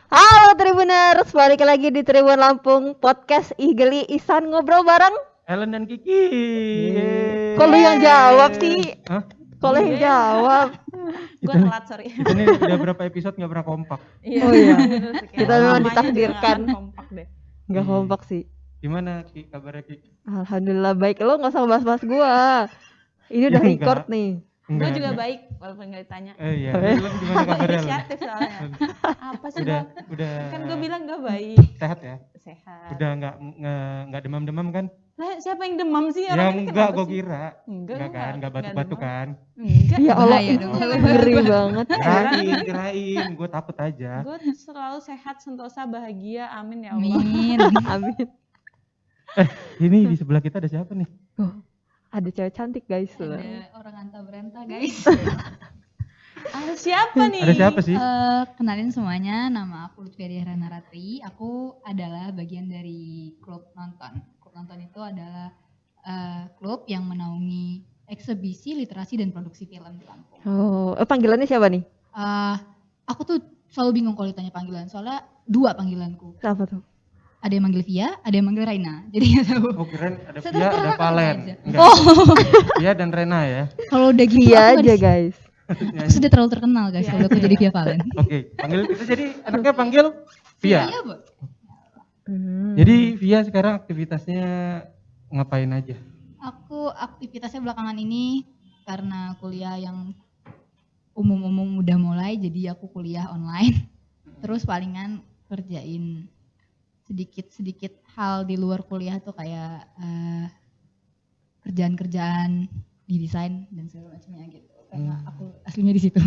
Halo Tribuners, balik lagi di Tribun Lampung Podcast Igeli Isan ngobrol bareng. Ellen dan Kiki. Kok lu yang jawab sih? Hah? Kok lu yang jawab? Gue telat, sorry. Kita nih udah berapa episode nggak pernah kompak. Oh iya. Kita memang Namanya ditakdirkan. juga kompak deh. Nggak kompak sih. Gimana Ki kabarnya Ki? Alhamdulillah baik. Lo nggak usah bahas-bahas gua. Ini udah Ya, record enggak. nih. Gue juga enggak. baik, walaupun nggak ditanya. Iya. Ellen gimana kabarnya Ellen? Inisiatif soalnya. Apa sih Udah Bang? udah Kan gue bilang gak baik. sehat ya? Sehat. Udah nggak demam-demam kan? Lah, siapa yang demam sih? Ya Orang ini enggak, kenapa gue sih? kira. Enggak kan, enggak batuk-batuk demam. kan? Enggak. Ya Allah, Bahaya dong. ngeri banget. Kirain, gue takut aja. Gue selalu sehat, sentosa, bahagia. Amin ya Allah. Amin. Amin. Ini di sebelah kita ada siapa nih? Ada cewek cantik guys. Ada orang anta beranta guys. Ah, siapa nih? Ada siapa sih? Kenalin semuanya, nama aku Lutfia Diarana Ratri. Aku adalah bagian dari klub nonton. Klub nonton itu adalah klub yang menaungi eksebisi, literasi, dan produksi film di Lampung. Oh, panggilannya siapa nih? Aku tuh selalu bingung kalau ditanya panggilan, soalnya dua panggilanku. Siapa tuh? Ada yang manggil Via, ada yang manggil Raina. Jadi nggak tahu. Oh kirain ada Saya Via, ada terserah Valen. aja. Enggak. Oh, Via dan Rena ya. kalau udah gitu Via aku aja guys. aku sudah terlalu terkenal guys kalau aku jadi Via Valen. Oke, panggil itu jadi anaknya panggil Via. Iya, Bu. Jadi Via sekarang aktivitasnya ngapain aja? Aku aktivitasnya belakangan ini karena kuliah yang umum-umum udah mulai, jadi aku kuliah online. Terus palingan kerjain sedikit-sedikit hal di luar kuliah tuh kayak kerjaan-kerjaan di desain dan segala macamnya gitu. Karena aku aslinya di situ.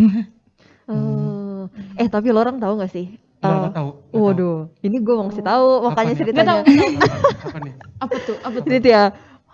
Oh. Tapi lo orang tahu nggak sih? Nggak tahu. Waduh, ini gue mau ngasih tahu makanya nih? ceritanya. Apa nih? Apa tuh? Apa tuh? Jadi tuh ya,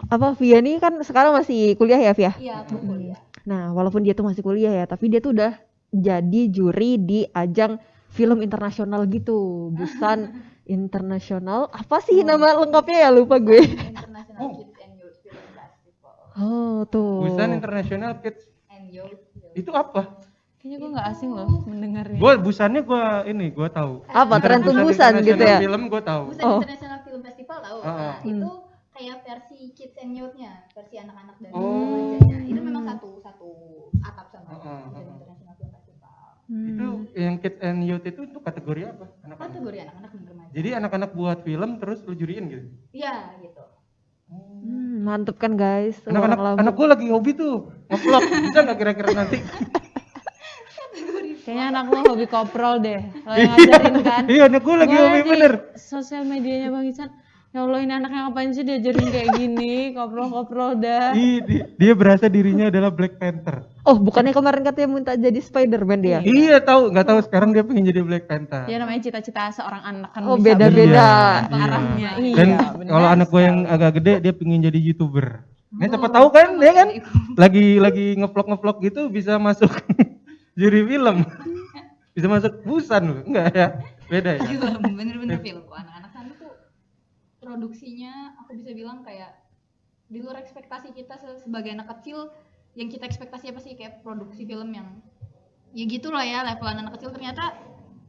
apa Via nih kan sekarang masih kuliah ya Via? Iya, aku kuliah. Nah, walaupun dia tuh masih kuliah ya, tapi dia tuh udah jadi juri di ajang film internasional gitu, Busan Internasional. Apa sih nama lengkapnya ya lupa gue. International Kids and Youth Film Festival. Oh tuh. Busan International Kids And Youth Film. itu apa? Kayaknya gue gak asing loh mendengarnya. Busannya gue tahu. Apa, Antara tren tubusan gitu International ya? Film gue tahu. Busan Oh. International Film Festival tahu. Oh. Nah, itu kayak versi Kids and Youth-nya, versi anak-anak dan Oh. remajanya. Itu memang satu atap sama Oh. Busan International Film Festival. Itu yang Kids and Youth itu kategori apa? Anak-anak. Kategori anak-anak dan remaja. Jadi anak-anak buat film terus lu juriin gitu. Iya, gitu. Mantep kan guys. Anak-anak orang Lampung. anak gue lagi hobi tuh nge-vlog. Bisa nggak kira-kira nanti? Kayaknya anak lo hobi koprol deh. Lo yang ngajarin kan? Iya, anak gue lagi Gua hobi di bener. Sosial medianya Bang Isan. Ya Allah, ini anaknya ngapain sih diajarin kayak gini? Koprol-koprol dah. Dia berasa dirinya adalah Black Panther. Oh, bukannya kemarin katanya minta jadi Spider-Man dia? Iya tahu, nggak tahu sekarang dia pengen jadi Black Panther. Ya namanya cita-cita seorang anak kan Oh, bisa beda-beda. berubah arahnya. Iya, Dan benar kalau anak gue yang agak gede dia pengen jadi YouTuber. Nah, siapa tahu kan dia kan lagi ngevlog gitu bisa masuk juri film. Bisa masuk Busan loh. Enggak ya? Beda ya? Bener-bener film. Anak-anak sana tuh produksinya aku bisa bilang kayak di luar ekspektasi kita sebagai anak kecil. Yang kita ekspektasi apa sih kayak produksi film yang ya gitulah ya, levelan anak kecil ternyata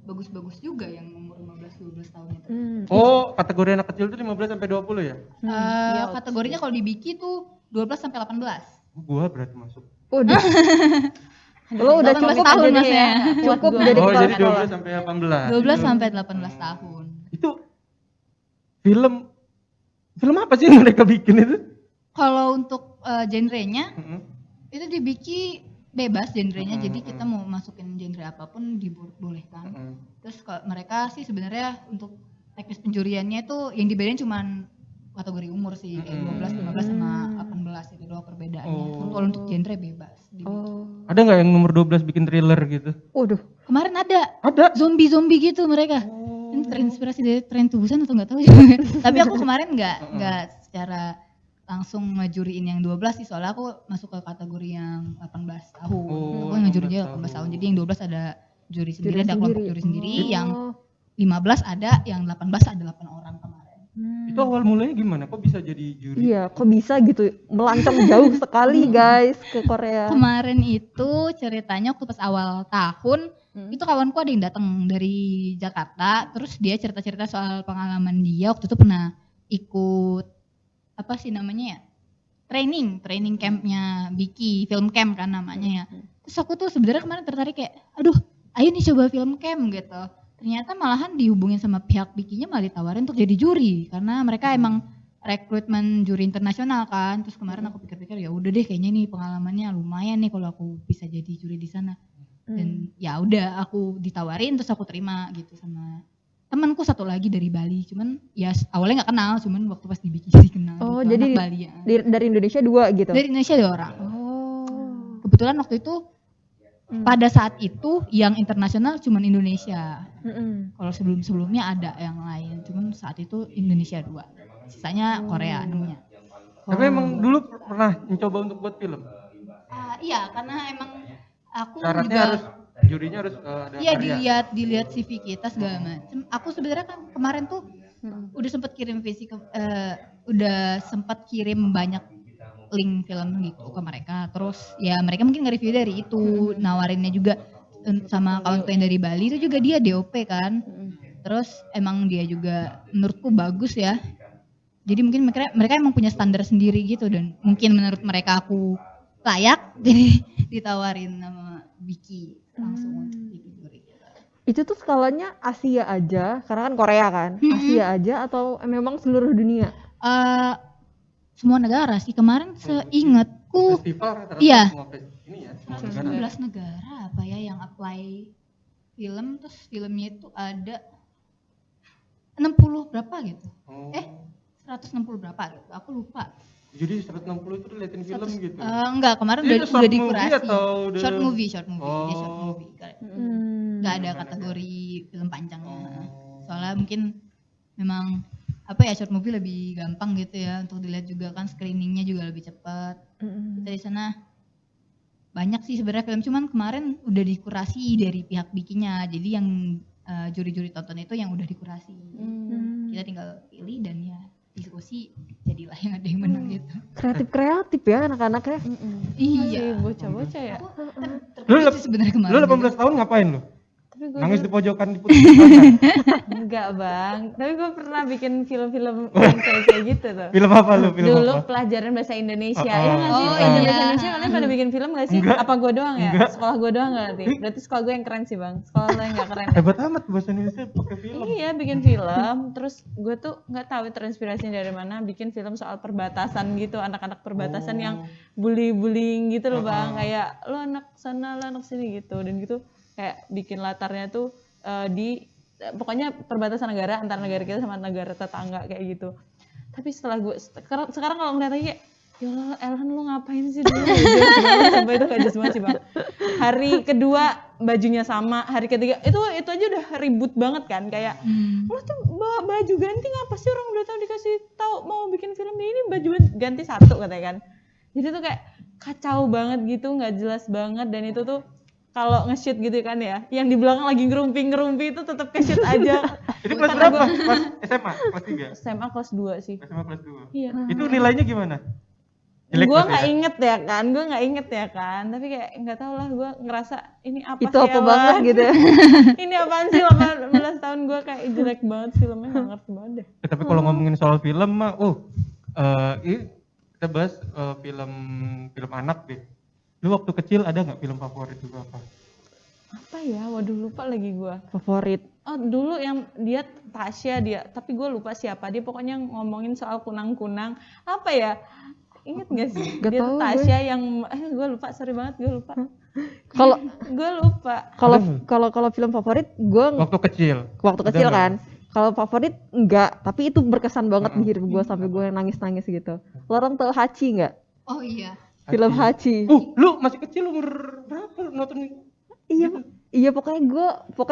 bagus-bagus juga yang umur 15-12 tahun itu. Oh, kategori anak kecil itu 15 sampai 20 ya? Kategorinya kalau di Biki tuh 12 sampai 18. Gua berarti masuk. Udah. Lo udah 18 cukup tahun jadi mas ya. cukup Buat jadi Oh, kepala jadi sekolah. 12 sampai 18. 12 sampai 18 tahun. Itu film apa sih yang mereka bikin itu? Kalau untuk genrenya Heeh. itu di Biki bebas genrenya, jadi kita mau masukin genre apapun dibolehkan. Terus kalau mereka sih sebenarnya untuk teknis penjuriannya itu yang dibedain cuman kategori umur sih, kayak 12, 15 sama 18 itu doang perbedaannya. Oh. Kalau untuk genre bebas. Di Biki. Oh. Ada nggak yang nomor 12 bikin thriller gitu? Waduh. Kemarin ada Ada. zombie gitu mereka. Ini terinspirasi dari tren tubusan atau nggak tahu juga. Tapi aku kemarin nggak secara langsung ngejuriin yang 12 sih, soalnya aku masuk ke kategori yang 18 tahun. Oh, Aku ngejurinya 18 18 tahun. Jadi yang 12 ada juri sendiri, Juri ada kelompok sendiri. juri sendiri, Oh. yang 15 ada, yang 18 ada 8 orang kemarin. Itu awal mulanya gimana? Kok bisa jadi juri? Iya, kok bisa gitu melancong jauh sekali guys ke Korea. Kemarin itu ceritanya waktu pas awal tahun Itu kawanku ada yang datang dari Jakarta, terus dia cerita-cerita soal pengalaman dia waktu itu pernah ikut apa sih namanya ya, training campnya Biki, film camp kan namanya ya. Terus aku tuh sebenarnya kemarin tertarik kayak, aduh ayo nih coba film camp gitu. Ternyata malahan dihubungin sama pihak Bikinya, malah ditawarin untuk jadi juri karena mereka emang rekrutmen juri internasional kan. Terus kemarin aku pikir-pikir ya udah deh, kayaknya nih pengalamannya lumayan nih kalau aku bisa jadi juri di sana. Dan ya udah aku ditawarin, terus aku terima gitu sama temanku satu lagi dari Bali. Cuman ya awalnya nggak kenal, cuman waktu pas di Biki jadi kenal. Oh, gitu, jadi anak Bali ya. dari Indonesia 2 gitu. Dari Indonesia 2 orang. Oh. Kebetulan waktu itu pada saat itu yang internasional cuman Indonesia. Kalau sebelumnya ada yang lain, cuman saat itu Indonesia 2. Sisanya Korea nemunya. Tapi emang dulu pernah mencoba untuk buat film? Iya, karena emang aku Syaratnya juga harus, jurinya harus ada iya karya. dilihat CV kita segala macam. Aku sebenarnya kan kemarin tuh udah sempat kirim visi udah sempat kirim banyak link film gitu ke mereka. Terus ya mereka mungkin nge-review dari itu, nawarinnya juga sama kawanku yang dari Bali itu juga dia DOP kan. Terus emang dia juga menurutku bagus ya. Jadi mungkin mereka emang punya standar sendiri gitu, dan mungkin menurut mereka aku layak, jadi ditawarin sama Biki langsung untuk jadi juri. Itu tuh skalanya Asia aja, karena kan Korea kan. Asia aja atau memang seluruh dunia? Semua negara sih kemarin seingatku. Festival rata-rata Iya. semua ini ya, semua negara. 111 negara apa ya yang apply film, terus filmnya itu ada 60 berapa gitu. Oh. 160 berapa gitu. Aku lupa. Jadi 160 itu liatin film gitu. Enggak, kemarin Itu udah short movie dikurasi. atau udah- Short movie. Dia short Oh. movie. Enggak ada kategori film panjangnya. Soalnya mungkin memang apa ya, short movie lebih gampang gitu ya untuk dilihat juga kan, screeningnya juga lebih cepat. Kita di sana banyak sih sebenarnya film, cuman kemarin udah dikurasi dari pihak Bikinya. Jadi yang juri-juri tonton itu yang udah dikurasi. Kita tinggal pilih dan ya diskusi, jadilah yang ada yang menang gitu. Kreatif ya anak-anaknya. Iya. Bocah-bocah ya. Terkejut sih sebenarnya kemarin. Lu 18 tahun ngapain lu? Tapi gue Nangis di pojokan di putih sana. enggak bang. Tapi gue pernah bikin film-film yang kayak gitu tuh. Film apa lu? Film Dulu apa? pelajaran bahasa Indonesia. Oh, Ya nggak sih? oh, Pelajaran iya. bahasa Indonesia kalian pada bikin film nggak sih? Enggak. Apa gue doang ya? Enggak. Sekolah gue doang nggak nanti? Berarti sekolah gue yang keren sih bang. Sekolah lo yang nggak keren. Ya? Hebat amat bahasa Indonesia pakai film. Iya bikin film. Terus gue tuh nggak tahu terinspirasinya dari mana. Bikin film soal perbatasan gitu. Anak-anak perbatasan yang bullying gitu loh bang. Kayak lo anak sana, lo anak sini gitu. Dan gitu kayak bikin latarnya tuh pokoknya perbatasan negara antara negara kita sama negara tetangga kayak gitu. Tapi setelah gue sekarang kalau ngeliat lagi kayak, ya Allah Elhan lu ngapain sih dulu? Sampai itu kayak banget sih bang. Hari kedua bajunya sama, hari ketiga itu aja udah ribut banget kan, kayak lo tuh bawa baju ganti ngapa sih, orang udah tahu dikasih tahu mau bikin film ini baju ganti satu katanya kan. Jadi tuh kayak kacau banget gitu, nggak jelas banget. Dan itu tuh kalau nge-shoot gitu kan ya, yang di belakang lagi ngerumpi itu tetap ke-shoot aja. Itu kelas berapa? Kelas SMA? Kelas 3? SMA kelas 2 sih. SMA kelas 2? Iya. Itu nilainya gimana? Jelek Gue pasti nggak ya? inget ya kan, tapi kayak nggak tahu lah, gue ngerasa ini apa Itu sih apa Ella? banget gitu ya. Ini apaan sih 18 tahun gue kayak jelek banget filmnya, nggak ngerti banget deh. Tapi kalau ngomongin soal film mah, ini kita bahas film anak deh. Lu waktu kecil ada nggak film favorit juga apa? Apa ya, waduh lupa lagi gue. Favorit. Oh dulu yang dia Tasya dia, tapi gue lupa siapa dia, pokoknya ngomongin soal kunang-kunang. Apa ya? Ingat gak sih? Gak Dia tahu tuh Tasya yang gue lupa, sorry banget gue lupa. Kalau Gue lupa. kalau film favorit gue Waktu kecil. waktu kecil kan. Kalau favorit enggak, tapi itu berkesan banget di hidup gue sampai gue nangis-nangis gitu. Lo orang tahu Hachi enggak? Oh iya. Film Hachi. Lu masih kecil, umur berapa nonton? Iya pokoknya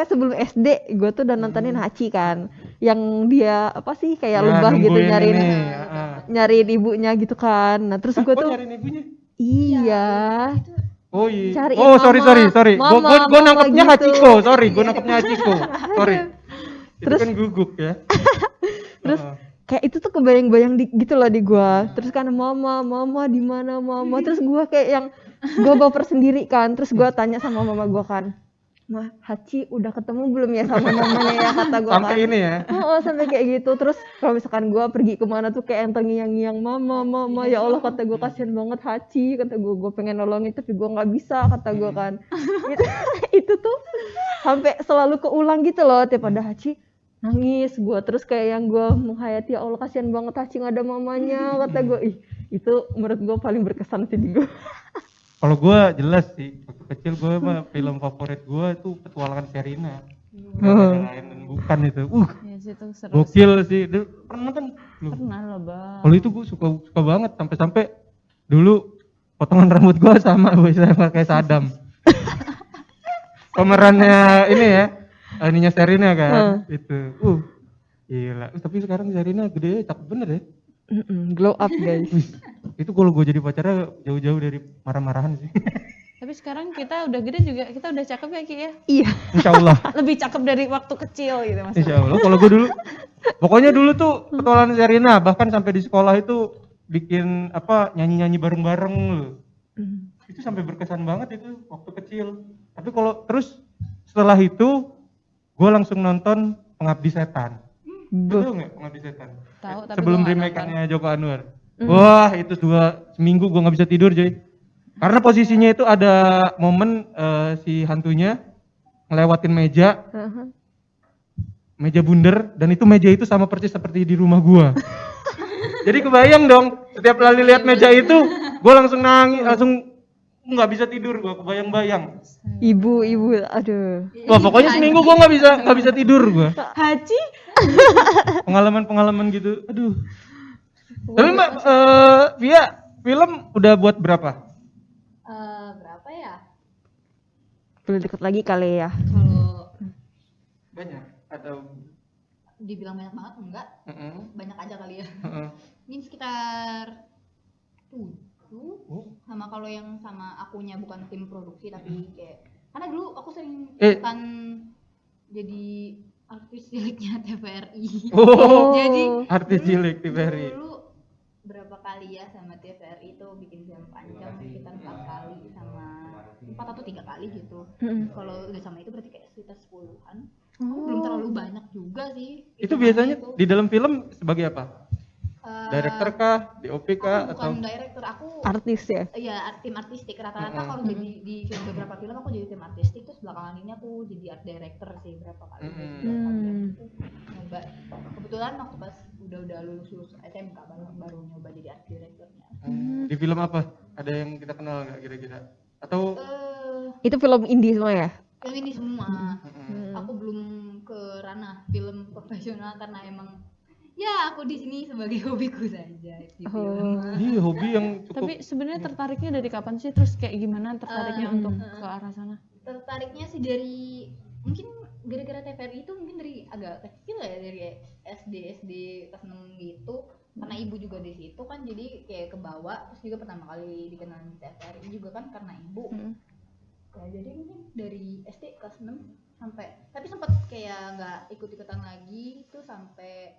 sebelum SD gue tuh udah nontonin Hachi kan, yang dia apa sih kayak Ya, lebah gitu nungguin nyariin ini, nyariin ibunya gitu kan. Nah terus gue Kok tuh nyariin ibunya? iya Oh iya. Cariin Oh mama, sorry. mama Gue nangkepnya gitu. Hachiko. Sorry, gue nangkepnya Hachiko. Sorry. Terus- Itu kan guguk ya. Terus kayak itu tuh kebayang-bayang gitu loh di gua. Terus kan mama di mana mama. Terus gua kayak yang gua baper sendiri kan. Terus gua tanya sama mama gua kan, Mah, Hachi udah ketemu belum ya sama mamanya ya, kata gue Sampai kan. ini ya. Oh, sampai kayak gitu. Terus kalau misalkan gue pergi kemana tuh kayak yang terngiang-ngiang, mama, ya Allah, kata gue kasihan banget Hachi, kata gue pengen nolongin tapi gue nggak bisa, kata gue kan. Itu tuh sampai selalu keulang gitu loh, tiap ada Hachi nangis gue, terus kayak yang gue menghayati, ya Allah kasihan banget Hachi nggak ada mamanya, kata gue. Ih, itu menurut gue paling berkesan sih di gue. Kalau gue jelas sih, waktu kecil gue mah film favorit gue itu Petualangan Sherina. Gak ada lain dan bukan itu. Ya sih itu seru. Gokil sih. Pernah kan? Lu? Pernah loh bang. Kalau itu gue suka banget sampai dulu potongan rambut gue sama kayak Saddam. Pemerannya ini ya, ininya Sherina kan, itu. Gila. Tapi sekarang Sherina gede, cakep bener ya. Glow up guys. Itu kalau gue jadi pacarnya jauh-jauh dari marah-marahan sih. Tapi sekarang kita udah gede juga, kita udah cakep ya Ki ya. Iya. Insya Allah. Lebih cakep dari waktu kecil gitu maksudnya. Insya Allah. Kalau gue dulu, pokoknya dulu tuh Petualangan Sherina, bahkan sampai di sekolah itu bikin apa nyanyi-nyanyi bareng-bareng loh. Itu sampai berkesan banget itu waktu kecil. Tapi kalau terus setelah itu, gue langsung nonton Pengabdi Setan. Betul nggak Pengabdi Setan? Tahu, tapi Sebelum gua nggak remake-nya Joko Anwar. Wah itu seminggu gue nggak bisa tidur Joy. Karena posisinya itu ada momen si hantunya ngelewatin meja bundar, dan itu meja itu sama persis seperti di rumah gua. Jadi kebayang dong, setiap kali lihat meja itu, gua langsung nangis, langsung nggak bisa tidur gua, kebayang-bayang. Ibu, aduh. Wah pokoknya seminggu gua nggak bisa tidur gua. Haji? Pengalaman gitu, aduh. Tapi Mbak, Via, film udah buat berapa? Berapa ya? Perlu deket lagi kali ya. Kalau Banyak atau? dibilang banyak banget enggak, banyak aja kali ya. Ini sekitar 7. Sama kalau yang sama akunya bukan tim produksi tapi kayak karena dulu aku sering ikutan jadi artis ciliknya TVRI. Jadi Artis cilik TVRI. dulu berapa kali ya sama TVRI itu bikin film panjang sekitar 4 kali sama 4 atau 3 kali gitu. Kalau udah sama itu berarti kayak sekitar 10-an. Belum terlalu banyak juga sih. Itu biasanya di dalam film sebagai apa? Director kah? DOP kah? Aku Atau? bukan director, aku Artis ya. iya tim artistik. Rata-rata kalau jadi di film beberapa film aku jadi tim artistik, terus belakangan ini aku jadi art director sih berapa kali. Nyoba. Kebetulan waktu pas udah lulus SMK baru nyoba jadi art directornya. Di film apa? Ada yang kita kenal nggak kira-kira? Atau Itu film indie semua ya? Film ini semua. Aku belum ke ranah film profesional karena emang ya aku di sini sebagai hobiku saja di film. Iya hobi yang cukup. Tapi sebenarnya tertariknya dari kapan sih? Terus kayak gimana tertariknya untuk ke arah sana? Tertariknya sih dari mungkin gara-gara TVRI itu mungkin dari agak kecil ya, dari SD kelas 6 gitu. Karena ibu juga di situ kan jadi kayak kebawa, terus juga pertama kali dikenalin TVRI juga kan karena ibu. Ya jadi mungkin dari SD kelas 6 sampai tapi sempat kayak nggak ikut-ikutan lagi itu sampai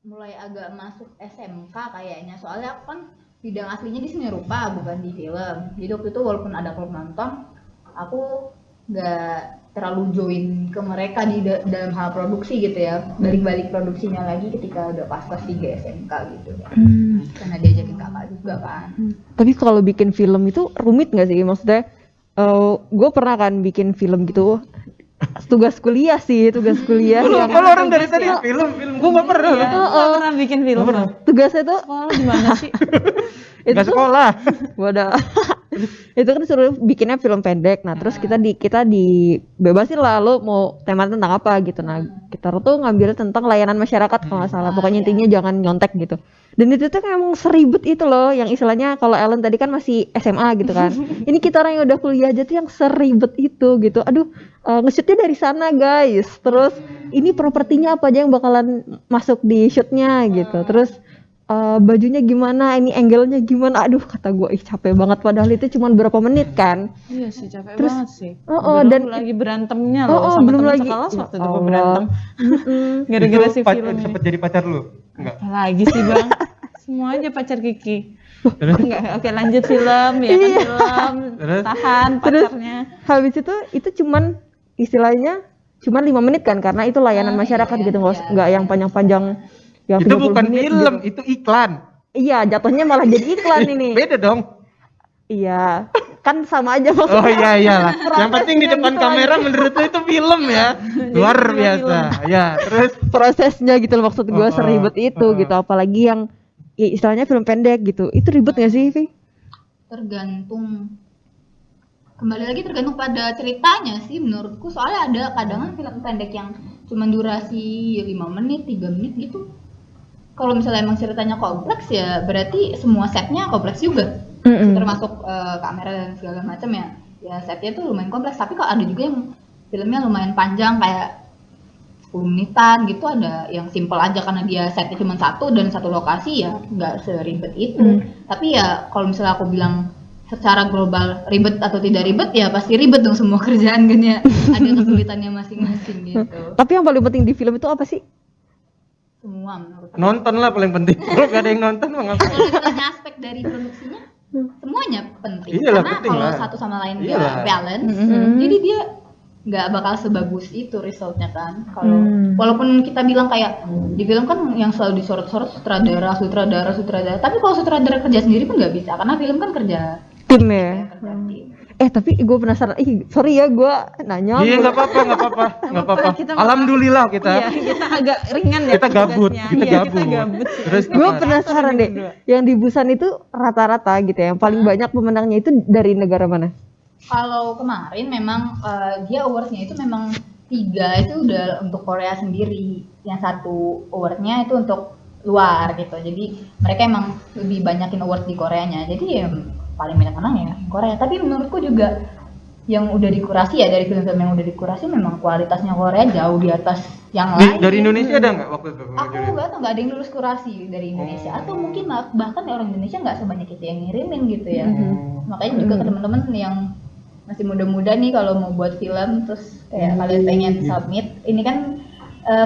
mulai agak masuk SMK kayaknya, soalnya aku kan bidang aslinya di seni rupa bukan di film. Jadi waktu itu walaupun ada klub nonton, aku nggak terlalu join ke mereka di dalam hal produksi gitu ya. Balik-balik produksinya lagi ketika udah pas kelas 3 SMK gitu ya. Karena diajakin kakak juga kan. Tapi kalau bikin film itu rumit nggak sih? Maksudnya, gue pernah kan bikin film gitu. Tugas kuliah. Kalau orang dari tadi film gue nggak pernah. Nggak pernah bikin film. Tugasnya tuh Sekolah di mana sih? Nggak sekolah. wadah. Itu kan suruh bikinnya film pendek. Nah, terus kita dibebasin lah, lo mau tema tentang apa gitu. Nah, kita tuh ngambil tentang layanan masyarakat kalau nggak salah. Pokoknya intinya jangan nyontek gitu. Dan itu tuh emang seribet itu loh, yang istilahnya kalau Ellen tadi kan masih SMA gitu kan. Ini kita orang yang udah kuliah aja tuh yang seribet itu gitu. Aduh, nge-shootnya dari sana guys. Terus ini propertinya apa aja yang bakalan masuk di shootnya gitu. Terus bajunya gimana, ini angle-nya gimana. Aduh, kata gue capek banget, padahal itu cuma berapa menit kan. Iya sih, capek Terus, banget sih. dan lagi berantemnya loh sama belum teman lagi. sekelas waktu itu Allah. berantem. Gara-gara si film ini. Sempet jadi pacar lu? Enggak. Apalagi sih bang, semua aja pacar Kiki. Terus? Enggak, oke lanjut film ya kan film. Terus? Tahan pacarnya. Habis itu cuman istilahnya cuma 5 menit kan karena itu layanan masyarakat iya, gitu iya. nggak yang panjang-panjang yang Itu 30 bukan menit film, gitu. itu iklan. Iya, jatuhnya malah jadi iklan ini. Beda dong. Iya, kan sama aja maksudnya. Oh iya iyalah. Yang penting di Prosesnya depan gitu kamera aja. menurut lu itu film ya. Luar biasa. Ya, terus Prosesnya gitu loh maksud gue Oh, seribet itu oh. gitu apalagi yang ya, istilahnya film pendek gitu. Itu ribet gak sih, Vi? Tergantung, kembali lagi tergantung pada ceritanya sih menurutku, soalnya ada kadang film pendek yang cuma durasi 5 menit 3 menit gitu. Kalau misalnya emang ceritanya kompleks ya berarti semua setnya kompleks juga, termasuk kamera dan segala macam ya setnya tuh lumayan kompleks. Tapi kalau ada juga yang filmnya lumayan panjang kayak 10 menitan gitu, ada yang simple aja karena dia setnya cuma satu dan satu lokasi ya nggak seribet itu. Tapi ya kalau misalnya aku bilang secara global ribet atau tidak ribet ya pasti ribet dong semua kerjaan kan ya, ada kesulitannya masing-masing gitu. Tapi yang paling penting di film itu apa sih? Semua menurut aku. nonton lah paling penting. Kalau gak ada yang nonton mah ngapain? Kalau ditanya aspek dari produksinya semuanya penting. Iyalah, Karena penting kalau lah. satu sama lain Iyalah. nggak balance, jadi dia nggak bakal sebagus itu resultnya kan. Kalau walaupun kita bilang kayak di film kan yang selalu disorot-sorot sutradara, tapi kalau sutradara kerja sendiri pun nggak bisa karena film kan kerja Tim ya. kerja tim. Tapi gue penasaran. Sorry ya gue nanya. Iya nggak apa-apa. Kita Alhamdulillah kita. Iya, kita agak ringan ya Kita gabut, tugasnya. kita Iya, gabut. sih. Terus Gue gimana? penasaran deh. Yang di Busan itu rata-rata gitu ya. Yang paling banyak pemenangnya itu dari negara mana? Kalau kemarin memang dia awards-nya itu memang 3 itu udah untuk Korea sendiri, yang 1 award-nya itu untuk luar gitu. Jadi mereka emang lebih banyakin award di Koreanya. Jadi ya paling banyak menang ya Korea. Tapi menurutku juga yang udah dikurasi ya, dari film-film yang udah dikurasi memang kualitasnya Korea jauh di atas yang lain. Dari Indonesia ada nggak waktu itu? Aku nggak tahu, nggak ada yang lulus kurasi dari Indonesia, atau mungkin bahkan orang Indonesia nggak sebanyak itu yang ngirimin gitu ya. Makanya juga ke teman-teman yang masih muda-muda nih, kalau mau buat film terus kayak kalian pengen submit, ini kan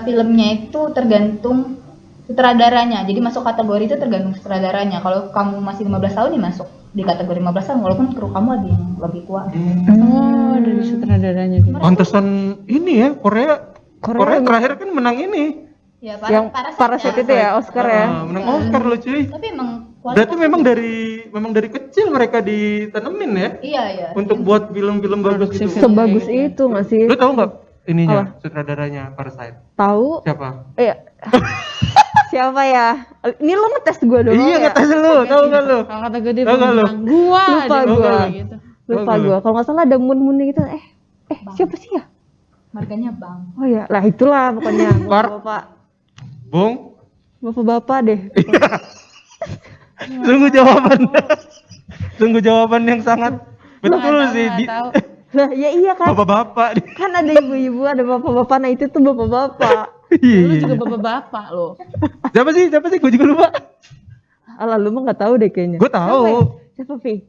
filmnya itu tergantung sutradaranya, jadi masuk kategori itu tergantung sutradaranya. Kalau kamu masih 15 tahun nih masuk di kategori 15 tahun, walaupun kru kamu ada yang lebih tua. Oh, dari sutradaranya gitu. Pantesan ini ya Korea terakhir kan menang ini. Ya, Yang Parasite itu ya, Oscar ya. Menang Oscar loh cuy. Tapi emang Berarti memang dari kecil mereka ditanemin ya iya untuk buat film-film bagus gitu. Sebagus itu nggak sih? Lu tahu nggak ininya sutradaranya Parasite? Tahu? Siapa? Siapa ya? Ini lo ngetes gue doang Iya ya? ngetes lu, tahu nggak lu? Kalau kata gue dia Tahu nggak lu? bilang, gua Lupa dia gua. bilang gitu. Lupa Tahu gue. Kalau nggak salah ada moon-moonnya gitu. Siapa sih ya? marganya Bang. Oh ya, lah itulah pokoknya. Bapak-bapak. Bung, Bapak-bapak deh. sungguh jawaban yang sangat betul sih. Nggak tahu. Lah ya iya kan. Bapak-bapak. Kan ada ibu-ibu, ada bapak-bapak. Nah itu tuh bapak-bapak. Lu juga bapak-bapak lo. Siapa sih? Gue juga lupa. Alah lu mah nggak tahu deh kayaknya. Gue tahu. Siapa Vi?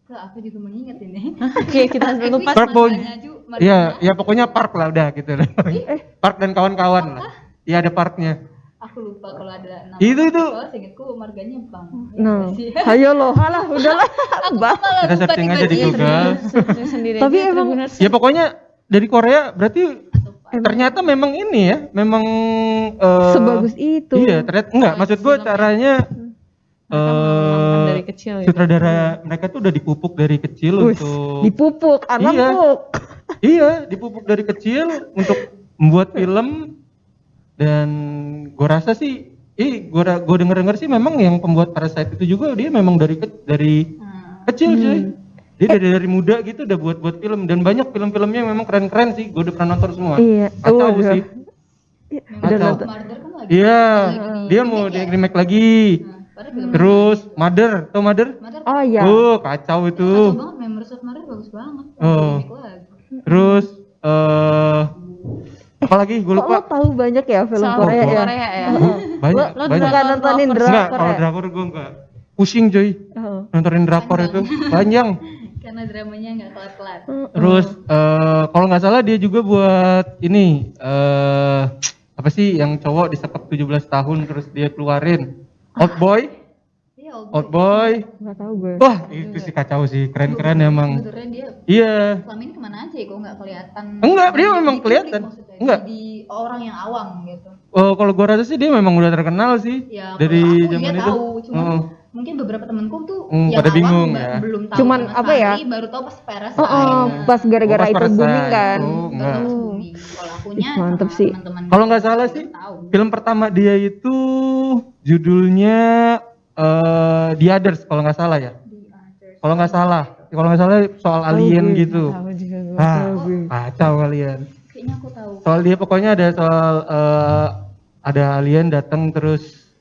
Lah, aku juga mengingat ini. Oke, kita lupa. Park Bo. Marganya Ya pokoknya Park lah udah gitu lah. Park dan kawan-kawan lah. Iya ada Parknya. aku lupa kalau ada nama. Itu. Soalnya seingatku marganya Bang. Nah, ayo loh, halah udahlah. Bah. Kita searching aja di Google. Sendiri Tapi aja, emang- bener. Ya pokoknya dari Korea berarti ternyata memang ini ya, memang Sebagus itu. Iya, ternyata enggak, maksud gue caranya menonton dari kecil gitu. sutradara mereka tuh udah dipupuk dari kecil Wih, untuk dipupuk, anak Iya. puk. iya, dipupuk dari kecil untuk membuat film. Dan gue rasa sih, gue denger sih memang yang pembuat Parasite itu juga dia memang dari kecil cuy. Dia dari muda gitu udah buat film, dan banyak film-filmnya yang memang keren-keren sih. Gue udah pernah nonton semua. Iya. Kacau Waduh. sih. Udah Kacau. nonton. Murder kan lagi. Iya, dia remake mau ya? di remake lagi. Padahal film Terus Mother, tau Mother? Murder Oh iya. Kacau itu. kacau banget, Members of Murder bagus banget. Oh. Remake lagi. Terus apalagi gue Kok lo lupa. tahu banyak ya film Soal Korea ya? Korea ya. Banyak, Lo banyak. suka nontonin Drakor. Enggak, drakor kalau ya? drakor gue enggak. Pusing coy. Oh. Nontonin drakor itu panjang. Karena dramanya nggak kelar-kelar. Terus kalau nggak salah dia juga buat ini apa sih yang cowok disekap 17 tahun terus dia keluarin Old Boy. Iya, Old Boy. Nggak tahu gue. Wah, itu sih kacau sih, keren-keren emang. Sebenarnya dia Iya. selama ini kemana aja ya kok nggak kelihatan? Enggak, dia memang Di publik kelihatan. maksudnya, Enggak. Di orang yang awam gitu. Oh, kalau gua rasa sih dia memang udah terkenal sih Ya, dari kalau aku zaman iya itu. tahu, cuman Heeh. mungkin beberapa temanku tuh Pada awam bingung ya. belum tahu Cuman sama apa ya? sekali, baru tahu pas Parasite. Pas gara-gara Oh, pas itu Parasite. booming kan. Oh, Baru enggak. tahu pas booming. Kalau akunya Ih, mantep sama sih. teman-teman Kalau nggak salah sih, tahu. film pertama dia itu judulnya The Others kalau nggak salah ya. Kalau nggak salah soal alien gitu. Tahu juga gue. Ah, kacau kalian. Kayaknya aku tahu. Soal dia pokoknya ada soal ada alien datang terus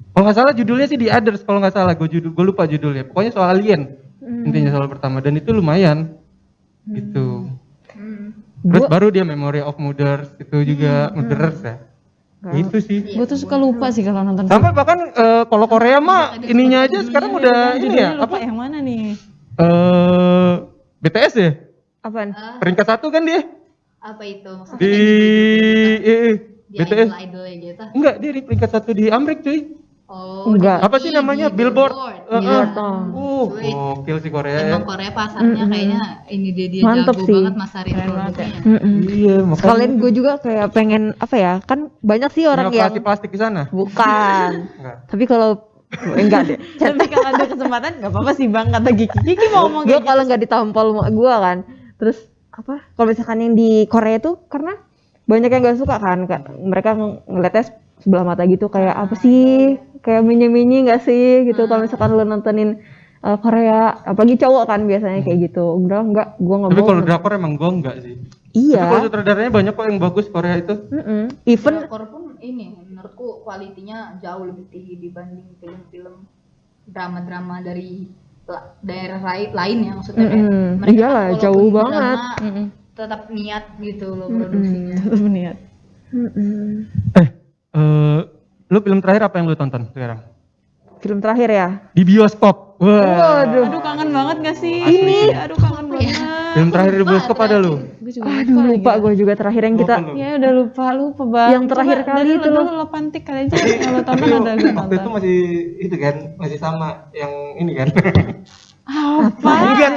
kalau nggak salah judulnya sih The Others kalau nggak salah gue lupa judulnya. Pokoknya soal alien intinya soal pertama dan itu lumayan gitu. Terus baru dia Memory of Murders itu juga Murderers ya. Itu sih. Gue tuh suka lupa sih kalau nonton. Sampai bahkan kalau Korea mah ininya aja sekarang udah ini ya Judulnya lupa apa? yang mana nih? BTS ya? Apaan? Peringkat 1 kan dia Apa itu? Maksudnya di di BTS. idol gitu. Enggak, dia di peringkat 1 di Amerika cuy. Oh, Enggak. Apa sih namanya? Billboard. Billboard, Sweet. Gokil sih Korea ya. Emang Korea pasarnya kayaknya ini dia Mantep jago sih. banget masarin produknya. Iya, makanya Sekalian gue juga kayak pengen apa ya? Kan banyak sih orang yang inovasi plastik di sana. bukan. Enggak. Tapi kalau enggak deh. Tapi kalau ada kesempatan nggak apa-apa sih bang kata Giki. Giki mau ngomong Gue kayak kalau nggak ditampol sama gue kan. Terus apa? Kalau misalkan yang di Korea tuh karena banyak yang nggak suka kan. Mereka ngeliatnya sebelah mata gitu kayak apa sih? Kayak minyi-minyi nggak sih gitu. Kalau misalkan lo nontonin Korea, apalagi cowok kan biasanya kayak gitu. Enggak, gue nggak Tapi mau. kalau drakor emang gue enggak sih. Iya. Tapi kalau sutradaranya banyak kok yang bagus Korea itu. Even Drakor pun ini menurutku kualitinya jauh lebih tinggi dibanding film-film drama-drama dari daerah lain ya maksudnya kayak Iyalah, walaupun jauh drama, banget. tetap niat gitu loh produksinya. Tetap niat. Lu film terakhir apa yang lu tonton sekarang? film terakhir ya. Di bioskop. Wah. Waduh. Aduh kangen banget gak sih? Ini. Aduh kangen banget. Film terakhir di bioskop ada lu? Gue juga Aduh lupa gue juga terakhir yang kita. Lupa lu. Ya udah lupa banget. Yang terakhir kali itu loh. Lo pantik kali aja kalau tonton ada gue Waktu itu nonton. masih itu kan, masih sama yang ini kan. Apa? Enggak,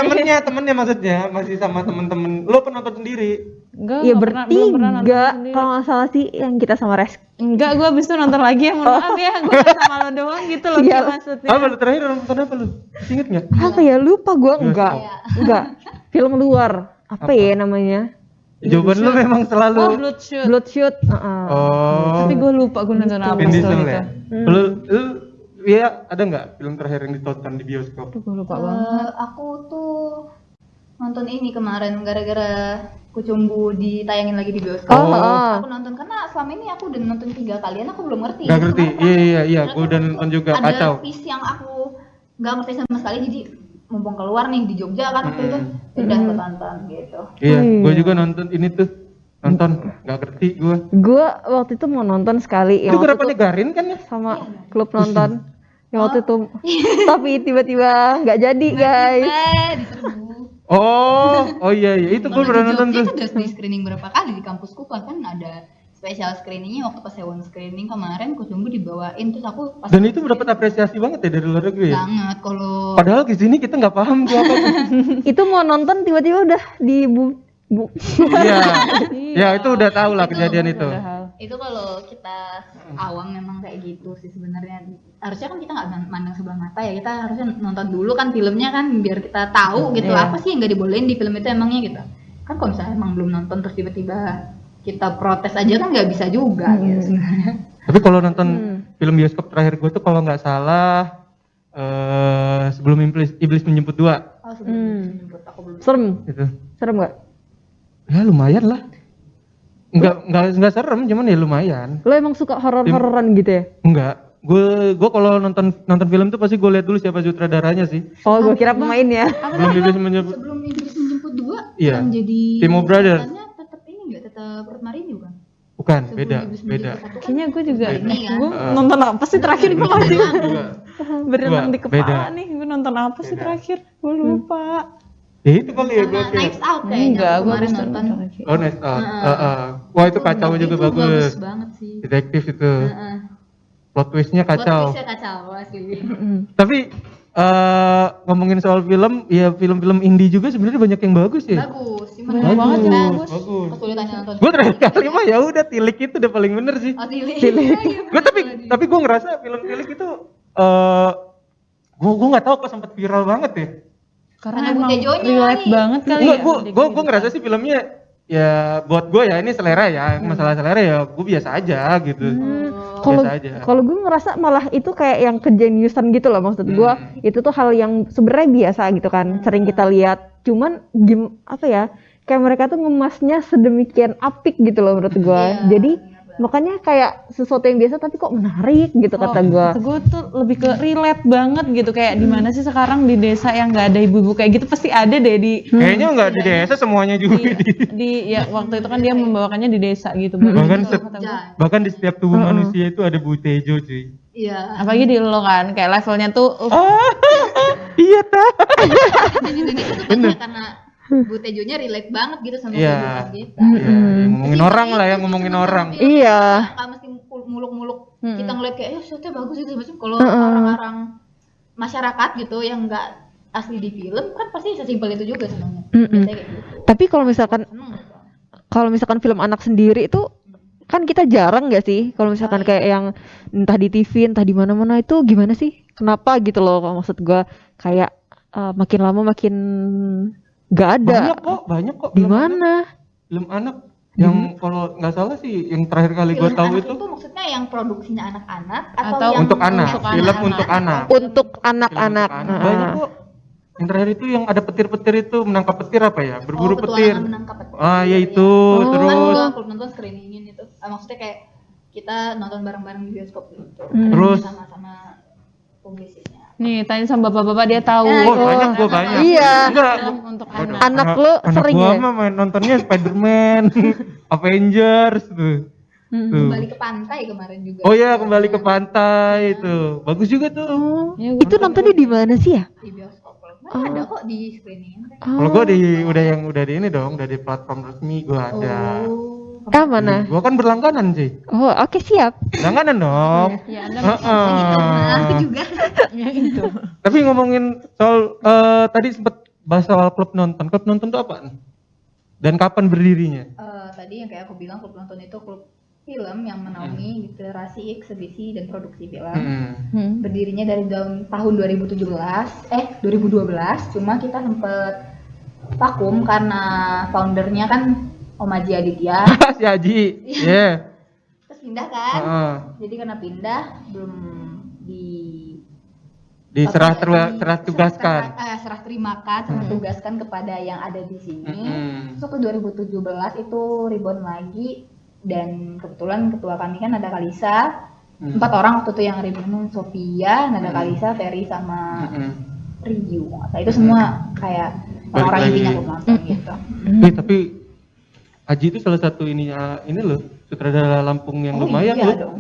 temennya maksudnya masih sama temen-temen. Lo penonton sendiri. Enggak, Iya belum pernah nonton bertiga. sendiri. Kalau nggak salah sih yang kita sama Reski. Enggak, gue abis itu nonton lagi ya, mohon maaf ya, gue sama lo doang gitu loh Iya. maksudnya. Apa lu terakhir nonton apa lu? Ingat nggak? Apa ya lupa gue enggak. Film luar. Apa ya namanya? Jawaban lu memang selalu. Oh, Bloodshot. Bloodshot. Oh. Tapi gue lupa gue nonton apa Vin Diesel setelah ya. itu. Lu ya ada nggak film terakhir yang ditonton di bioskop? Aduh, gue lupa banget. Aku tuh nonton ini kemarin gara-gara Kucumbu ditayangin lagi di bioskop. Oh. Aku nonton karena selama ini aku udah nonton 3 kalian aku belum ngerti. Nggak ngerti. Kemarin Iya. terakhir Gue udah nonton juga ada kacau. piece yang aku nggak ngerti sama sekali jadi mumpung keluar nih di Jogja kan waktu itu udah aku tonton gitu. Iya, gue juga nonton ini tuh. Nonton, nggak ngerti gue. Gue waktu itu mau nonton sekali. Itu Yang waktu berapa negarin kan ya? sama klub nonton. Yang waktu itu. Tapi tiba-tiba nggak jadi guys. Diserbu. Oh iya. Itu gue Malah pernah di nonton Jogja tuh. itu udah di screening berapa kali di kampusku bahkan ada special screeningnya waktu pas Hewan screening kemarin Kucumbu dibawain terus aku pas Dan itu mendapat apresiasi banget ya dari luar negeri ya. banget kalau Padahal di sini kita nggak paham tuh apa tuh. Itu mau nonton tiba-tiba udah di Iya. Ya itu udah tahu lah kejadian itu. itu kalau kita awam memang kayak gitu sih sebenarnya harusnya kan kita nggak mandang sebelah mata ya kita harusnya nonton dulu kan filmnya kan biar kita tahu gitu apa sih yang nggak dibolehin di film itu emangnya gitu kan kalau misalnya emang belum nonton terus tiba-tiba kita protes aja kan nggak bisa juga gitu sebenarnya. Tapi kalau nonton film bioskop terakhir gue tuh kalau nggak salah sebelum Iblis Menjemput 2 Oh, sebelum jemput aku belum. serem nggak? Ya lumayan lah. Enggak serem, cuman ya lumayan. Lo emang suka horor-hororan gitu ya? Enggak. Gue kalau nonton film tuh pasti gue lihat dulu siapa sutradaranya sih. Oh gue kira pemainnya. Belum Iblis Menjemput. Sebelum Iblis Menjemput 2 Iya. yang jadi Timo Brothers. katanya tetap ini enggak tetap Ruth Marini bukan? Bukan, Sebelum beda. Iblis Beda. Menjemput 1 kan Kayaknya gue juga, ini kan. gue nonton apa sih terakhir gue masih Dua. berenang di kepala Beda. nih, gue nonton apa sih terakhir? Gue lupa. Ya itu kali ya gue Sama Knives Out kayaknya Enggak, aku gue kemarin habis nonton. lagi. Oh, Nice Out. Wah itu kacau juga Itu bagus. banget sih. Detektif itu. Heeh. plot twistnya Plot kacau. twistnya kacau asli. Tapi ngomongin soal film, ya film-film indie juga sebenarnya banyak yang bagus ya. Bagus, cuman Banyak banget yang bagus. bagus. Kesulitannya nonton. Gue terakhir kali mah ya udah Tilik itu udah paling bener sih. Oh, Tilik. Gue tapi gue ngerasa film Tilik itu gue nggak tahu kok sempat viral banget ya. Karena Karena emang Butejonya relate kali. banget kali Enggak, ya. gue ngerasa sih filmnya ya buat gue ya ini selera ya, masalah selera ya gue biasa aja gitu. Kalau Biasa aja. kalau gue ngerasa malah itu kayak yang kejeniusan gitu loh, maksud gue itu tuh hal yang sebenarnya biasa gitu kan, sering kita lihat. Cuman apa ya, kayak mereka tuh ngemasnya sedemikian apik gitu loh menurut gue. Iya, Jadi benar-benar. makanya kayak sesuatu yang biasa tapi kok menarik gitu kata gue. Gue tuh lebih ke relate banget gitu, kayak di mana sih sekarang di desa yang nggak ada ibu-ibu kayak gitu, pasti ada deh di Kayaknya nggak di desa semuanya juga di ya waktu itu kan dia membawakannya di desa gitu. bahkan di setiap tubuh manusia itu ada butejo cuy. Iya. Apalagi di lo kan, kayak levelnya tuh Iya ta. Dan Indonesia tuh banyak karena Butejonya relate banget gitu sama Iya. kehidupan kita. Iya, ngomongin orang lah ya, ngomongin orang. Iya. Nggak mesti muluk-muluk kita ngeliat kayak shotnya bagus gitu macam. Kalau Mm-mm. orang-orang masyarakat gitu yang nggak asli di film kan pasti sesimpel itu juga sebenarnya. Mm-mm. Biasanya kayak gitu. Tapi kalau misalkan film anak sendiri itu kan kita jarang gak sih kalau misalkan kayak yang entah di TV entah di mana-mana itu gimana sih? Kenapa gitu loh, maksud gua kayak makin lama makin gak ada. Banyak kok. Di film anak. mana? Film anak yang kalau nggak salah sih yang terakhir kali gue Film tahu anak itu itu maksudnya yang produksinya anak-anak Atau atau yang untuk anak, untuk film anak-anak. untuk anak. Untuk Film anak-anak. untuk anak. Banyak kok. Yang terakhir itu yang ada petir-petir itu, menangkap petir apa ya? Berburu petir. petualangan menangkap petir. Ah, ya itu. Kan Terus gua kalau nonton screeningin itu. Maksudnya kayak kita nonton bareng-bareng di bioskop gitu. Terus? Sama-sama publisisnya. nih tanya sama bapak-bapak dia tahu. oh, banyak gua banyak. Iya. Enggak. Film untuk anak. Anak lu sering gua ya? mah main nontonnya Spider-Man, Avengers tuh. Tuh. Kembali ke pantai kemarin juga. Oh ya, kembali ke pantai itu. Bagus juga tuh. Ya, Itu nontonnya di mana sih ya? Di bioskop. Nah, ada kok di screeningin. Kalau gua udah di ini dong, udah di platform resmi gua ada. Ah, mana? Gua kan berlangganan sih. Oh, oke, siap. Langganan dong. ya Anda Heeh. Aku juga. ya itu. Tapi ngomongin soal tadi sempat bahas soal klub nonton. Klub nonton itu apa? Dan kapan berdirinya? Tadi yang kayak aku bilang klub nonton itu klub film yang menaungi literasi, eksebisi dan produksi film. Berdirinya dari tahun 2012, 2012. Cuma kita sempet vakum karena foundernya kan Om Haji Aditya. Si Haji. Iya. Terus pindah kan. Heeh. Jadi karena pindah belum Diserah tugaskan. tugaskan. Serah terimakan, serah tugaskan kepada yang ada di sini. Terus ke 2017 itu rebound lagi dan kebetulan ketua kami kan ada Kalisa. 4 orang waktu itu yang rebound, Sofia, Nada Kalisa, Ferry sama Ryu. Nah, itu semua kayak orang-orang Balik intinya lagi. klub nonton gitu. Tapi Haji itu salah satu ininya ini loh, sutradara Lampung yang lumayan iya loh. dong.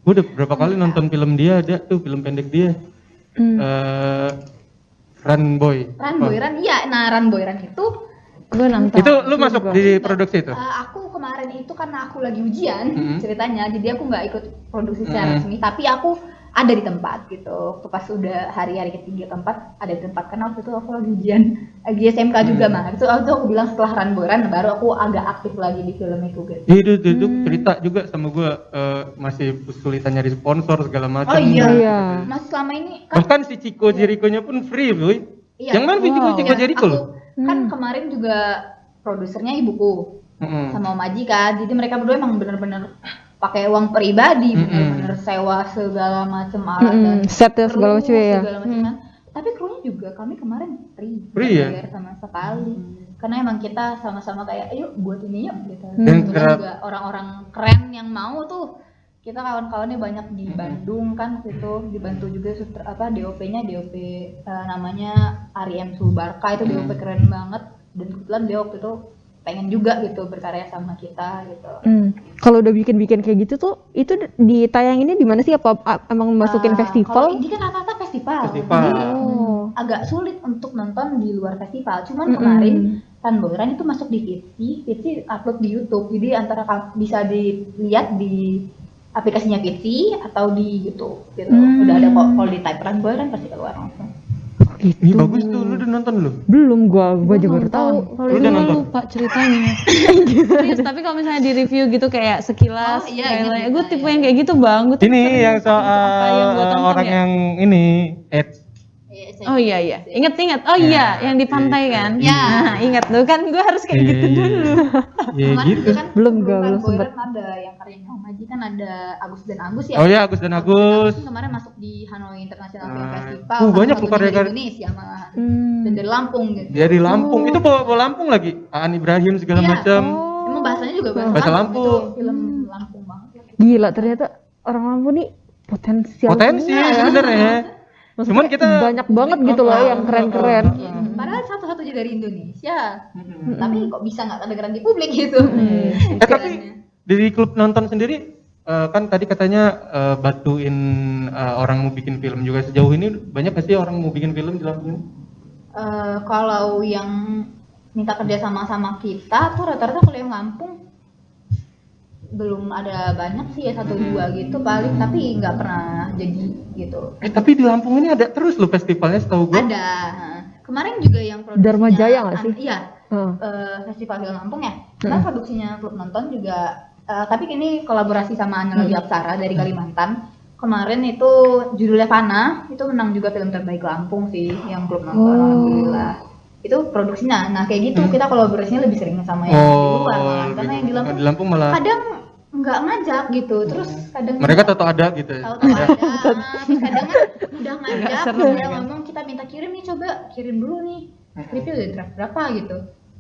Gue udah berapa kali nonton film dia, ada tuh film pendek dia. Run Boy. Ran, iya. Nah, Ran itu Gue nonton. Itu lu masuk di produksi itu? aku kemarin itu karena aku lagi ujian ceritanya, jadi aku nggak ikut produksi secara resmi, tapi aku ada di tempat gitu. Pas udah hari-hari ketiga keempat ada di tempat karena waktu itu aku lagi ujian lagi SMK juga mah. Itu aku bilang setelah Ran baru aku agak aktif lagi di film itu gitu. Itu cerita juga sama gue masih kesulitan nyari sponsor segala macam. Oh iya. Iya. Masih selama ini kan Bahkan si Chico Jericho-nya pun free, boy. iya. Yang mana Chico Iya, Jericho lo? aku kan kemarin juga produsernya ibuku sama Om Aji kan, jadi mereka berdua emang bener-bener pakai uang pribadi, bener-bener sewa segala macam alat dan Set ya segala macam ya. segala macam kan. Tapi krunya juga kami kemarin free ya? bayar sama sekali, karena emang kita sama-sama kayak ayo buat ini yuk gitu. Dan Kebetulan juga orang-orang keren yang mau tuh, kita kawan-kawannya banyak di Bandung kan gitu, dibantu juga DOP-nya namanya Ari M. Subarka, itu DOP keren banget, dan kebetulan dia waktu itu pengen juga gitu berkarya sama kita gitu. Kalau udah bikin kayak gitu tuh, itu ditayanginnya di mana sih? Apa emang masukin Kalau festival? ini kan rata-rata festival. Festival. Jadi agak sulit untuk nonton di luar festival. Cuman kemarin Tanboyran itu masuk di Vitsi upload di YouTube. Jadi antara bisa dilihat di aplikasinya Visi atau di YouTube gitu. Udah ada kok, kalau di type boy kan pasti keluar langsung. Gitu. Ih bagus tuh, lu udah nonton lu? Belum gua juga baru tahu kalau Lu itu. udah Gue nonton? lupa ceritanya. Serius, tapi kalau misalnya di review gitu kayak sekilas, Oh, iya, kayak iya, gue iya, tipe iya. yang kayak gitu bang. Gua tuh Ini sering yang apa yang gua soal tonton orang ya? yang ini AIDS. Oh iya, inget. Oh iya, yang di pantai Iya. kan? Ya. Nah, inget tuh kan gue harus kayak gitu Iya. dulu. Ya Kemarin gitu. juga kan Belum, sebelum belum Fanboy sempet. kan ada yang karyanya Om Haji kan ada Agus dan Agus ya. Oh ya, Agus dan Agus. kan kemarin masuk di Hanoi International Film Ah, Festival. banyak satu-satunya loh karya- dari Indonesia malahan. Dan dari Lampung gitu. Dia di Lampung. Itu bawa Lampung lagi. Aan Ibrahim segala Iya. macam. Emang bahasanya juga bahasa, Bahasa Lampung. Lampung. Itu film Lampung banget. Gila ternyata orang Lampung nih potensial. Potensi semua ya. sebenarnya. Maksudnya Cuman kita banyak banget gitu loh yang keren-keren. Padahal satu-satunya dari Indonesia. Tapi kok bisa nggak kedengeran di publik gitu. Tapi dari klub nonton sendiri kan tadi katanya bantuin orang mau bikin film juga. Sejauh ini banyak nggak sih orang mau bikin film di Lampung ini? Kalau yang minta kerja sama kita tuh rata-rata kalau yang Lampung belum ada banyak sih ya, 1-2 gitu paling, tapi nggak pernah jadi gitu. Tapi di Lampung ini ada terus loh festivalnya setahu gue. Ada. Kemarin juga yang produksinya Dharma Jaya nggak sih? Iya. Heeh. Festival Film Lampung ya. Karena produksinya Klub Nonton juga tapi ini kolaborasi sama Analogi Apsara dari Kalimantan. Kemarin itu judulnya Fana, itu menang juga film terbaik Lampung sih yang Klub Nonton, alhamdulillah. Itu produksinya. Nah, kayak gitu kita kolaborasinya lebih sering sama yang di luar malahan. Karena yang di Lampung malah kadang nggak ngajak gitu, terus kadang mereka tahu ada gitu ya. tahu-tahu ada, terus kadang kan udah ngajak, seru udah kan? ngomong kita minta kirim nih, coba kirim dulu nih skripnya udah draft berapa gitu,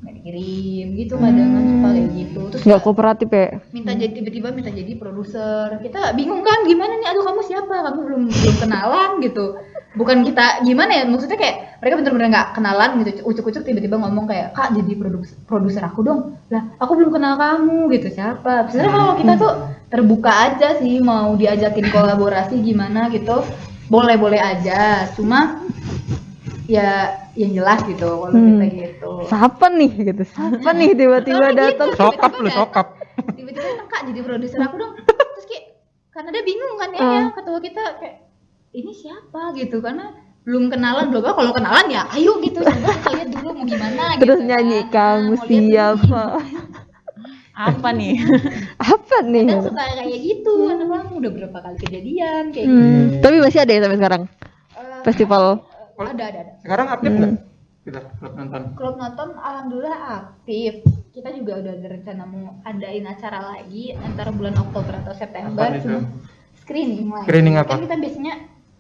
nggak dikirim gitu, kadang kan suka kayak gitu, terus Nggak kooperatif ya. minta jadi tiba-tiba minta jadi produser, kita bingung kan gimana nih, aduh kamu siapa, kamu belum kenalan gitu, bukan kita gimana ya, maksudnya kayak mereka bener-bener nggak kenalan gitu, ucuk-ucuk tiba-tiba ngomong kayak, kak jadi produser aku dong, lah aku belum kenal kamu gitu, siapa, sebenarnya kalau kita tuh terbuka aja sih mau diajakin kolaborasi gimana gitu, boleh-boleh aja, cuma ya yang jelas gitu kalau kita gitu. Siapa nih gitu. Siapa nih tiba-tiba Soalnya datang. gitu, Sokap tiba-tiba lu, datang. sokap. Tiba-tiba datang, kak jadi produser aku dong, terus kayak karena dia bingung kan ya, ketua kita kayak ini siapa gitu, karena belum kenalan, belum apa, kalau kenalan ya ayo gitu, coba kita lihat dulu mau gimana gitu. Terus kan. nyanyi Nah, kamu mau lihat dulu siapa. Apa nih? Apa nih? Kadang suka kayak gitu, anak udah berapa kali kejadian kayak gitu. Tapi masih ada ya sampai sekarang festival. Ada. Sekarang aktif nggak? Kita klub nonton. Klub nonton alhamdulillah aktif. Kita juga udah ada rencana mau adain acara lagi antara bulan Oktober atau September. Apa itu? Cuma screening lagi. Screening apa? Kan kita biasanya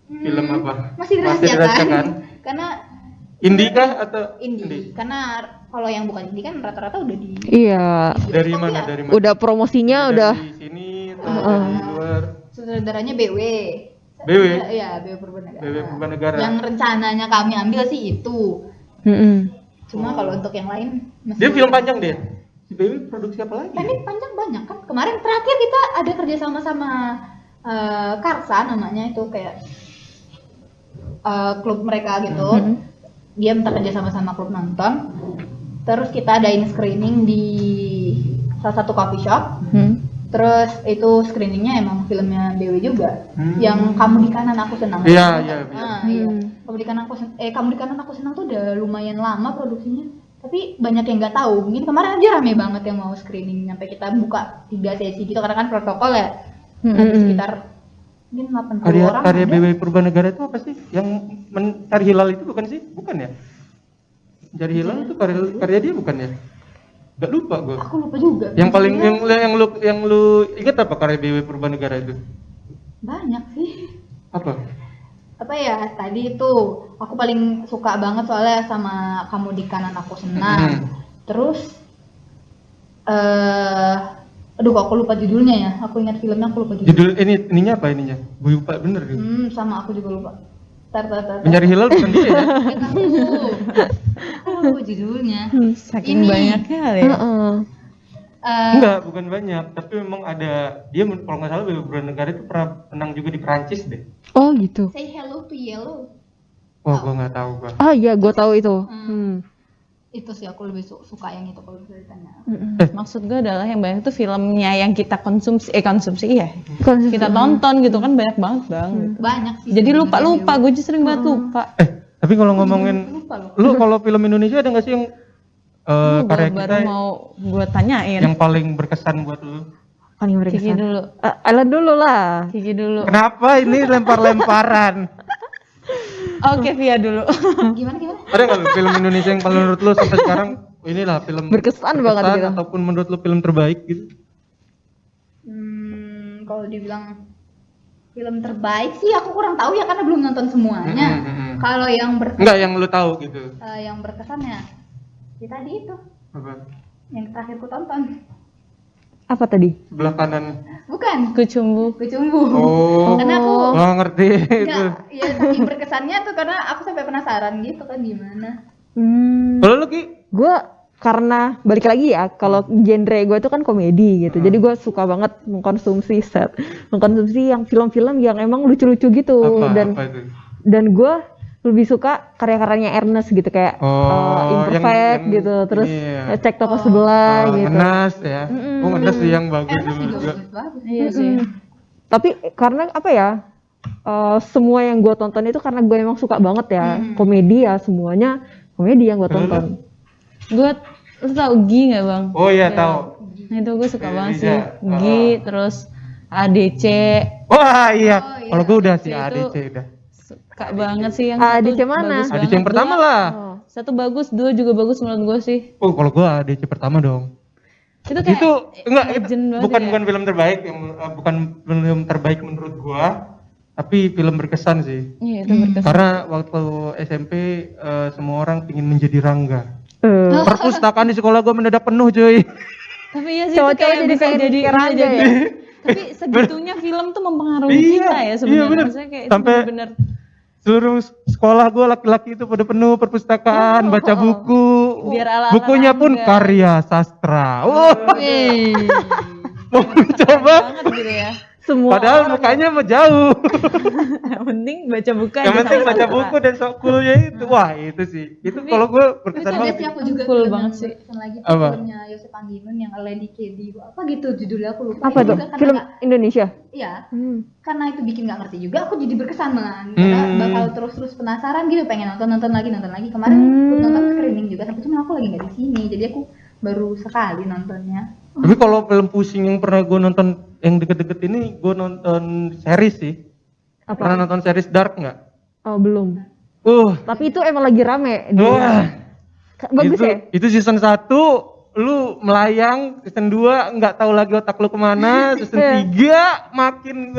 Film apa? Masih Masih dirahasiakan. dirahasiakan? Karena Indie kah atau indie. Karena kalau yang bukan indie kan rata-rata udah di Iya. Dari bioskop mana? ya. Dari mana? Udah promosinya udah. Dari sini atau dari luar? Sutradaranya BW. BW? Iya, BW Purbanegara. BW Purbanegara. Yang rencananya kami ambil sih itu. Mm-mm. Cuma kalau untuk yang lain masih Dia film panjang deh. Si Baby produksi apa lagi? pendek panjang banyak kan. Kemarin terakhir kita ada kerja sama Karsa namanya, itu kayak klub mereka gitu. Dia minta kerja sama klub nonton. Terus kita adain screening di salah satu coffee shop. Terus itu screeningnya emang filmnya Dewi juga, yang Kamu di Kanan Aku Senang. Iya, iya. Iya. Kamu di Kanan Aku Senang tuh udah lumayan lama produksinya, tapi banyak yang nggak tahu. Mungkin kemarin aja rame banget yang mau screening, sampai kita buka 3 sesi gitu karena kan protokol ya. Ada sekitar mungkin 80 orang. Karya ada. BW Purbanegara itu apa sih? Yang mencari hilal itu bukan sih? Bukan ya? Mencari hilal itu karya dia bukan ya? Gak lupa gue. Aku lupa juga. Yang paling yang lu ingat apa karya BW Purbanegara itu? Banyak sih. Apa Ya tadi itu aku paling suka banget soalnya sama Kamu di Kanan Aku Senang. Terus aduh kok aku lupa judulnya ya, aku ingat filmnya, aku lupa judulnya. Ininya apa ininya? Gue lupa bener nih. Sama aku juga lupa. Tar. Mencari hilal bukan dia ya? Aku lupa judulnya. Saking Ini. banyaknya kali ya. Enggak, bukan banyak, tapi memang ada dia kalau nggak salah BW Purbanegara itu pernah menang juga di Perancis deh. Oh gitu. Say Hello to Yellow. Wah, gua nggak tahu gua. Ah iya, gue tahu itu. Itu sih aku lebih suka yang itu kalau bisa ditanya. Maksud gue adalah yang banyak tuh filmnya yang kita konsumsi iya. Konsumsi. Kita tonton gitu kan banyak banget bang. Banyak sih. Jadi sebenarnya lupa, yang gue juga sering banget lupa. Tapi kalau ngomongin lupa loh. lu kalau film Indonesia ada nggak sih yang karya Gue kita baru mau gue tanyain. yang paling berkesan buat lu? Paling Kiki berkesan. dulu. Ellen dulu lah. Kiki dulu. Kenapa ini lempar-lemparan? Oke, Via dulu. Gimana? Ada nggak lu film Indonesia yang paling menurut lu sampai sekarang inilah film Berkesan banget gitu. ataupun menurut lu film terbaik gitu? Kalau dibilang film terbaik sih aku kurang tahu ya karena belum nonton semuanya. Kalau yang Enggak yang lu tahu gitu. yang berkesannya ya tadi itu Apa? yang terakhir ku tonton. Apa tadi? Sebelah kanan. Bukan Kucumbu. Kucumbu. Oh. Karena aku Ngerti itu. ya yang berkesannya tuh karena aku sampai penasaran gitu kan gimana. Kalau lu Ki? Gue karena balik lagi ya, kalau genre gue itu kan komedi gitu, jadi gue suka banget mengkonsumsi yang film-film yang emang lucu-lucu gitu. Apa itu? Dan gue lebih suka karya-karyanya Ernest gitu kayak Imperfect yang gitu, terus ini ya. Cek Toko Sebelah gitu. Ngenas ya. Ngenas sih yang bagus Ernest dulu juga juga. bagus. Iya sih. Tapi karena apa ya? Semua yang gue tonton itu karena gue emang suka banget ya komedi ya, semuanya komedi yang gue tonton. Lu tau Gi nggak bang? Oh iya tahu. Nah, itu gue suka banget Iya. sih. Gi, terus ADC. Wah iya. Oh, iya. Kalau gue udah sih Itu ADC udah. Suka banget sih yang ADC satu mana? bagus ADC banget. yang pertama lah. Satu bagus, dua juga bagus menurut gue sih. Oh kalau gue ADC pertama dong. Itu kayak Itu enggak itu legend banget bukan ya. bukan film terbaik yang bukan film terbaik menurut gua, tapi film berkesan sih. Iya, itu berkesan. Karena waktu SMP semua orang ingin menjadi Rangga. Eh, Perpustakaan di sekolah gua mendadak penuh cuy. Tapi iya sih itu Cowok-cowok kayak jadi bisa pengen jadi kayak Rangga ya? Tapi segitunya film tuh mempengaruhi Iya, kita ya iya sebenarnya. bener. Maksudnya kayak Sampai- itu bener. Seluruh sekolah gua laki-laki itu pada penuh perpustakaan, baca buku. Biar ala-ala Bukunya pun Rangga. karya sastra. Wah, mau mencoba. Banget gitu ya. semua Padahal mukanya mah jauh. Yang penting baca buku aja Yang penting sama baca sastra. buku dan sok coolnya itu. Wah, itu sih. Itu kalau gue berkesan Ada banget. sih aku juga Cool film banget yang sih. berkesan lagi tuh Apa? filmnya Yosef Angginun yang Lady Kedi apa gitu judulnya aku lupa. apa Itu tuh? juga karena Film nggak- Indonesia. Iya, Hmm. karena itu bikin nggak ngerti juga aku jadi berkesan malahan karena bakal terus penasaran gitu pengen nonton lagi kemarin aku nonton screening juga tapi cuma aku lagi nggak di sini jadi aku baru sekali nontonnya. Tapi kalau film pusing yang pernah gue nonton yang deket-deket ini, gue nonton series sih. Apa? Pernah nonton series Dark nggak? Oh belum. Tapi Tapi itu emang lagi rame. wah, Bagus itu, ya? itu season 1 lu melayang, season 2 nggak tahu lagi otak lu kemana, season 3 makin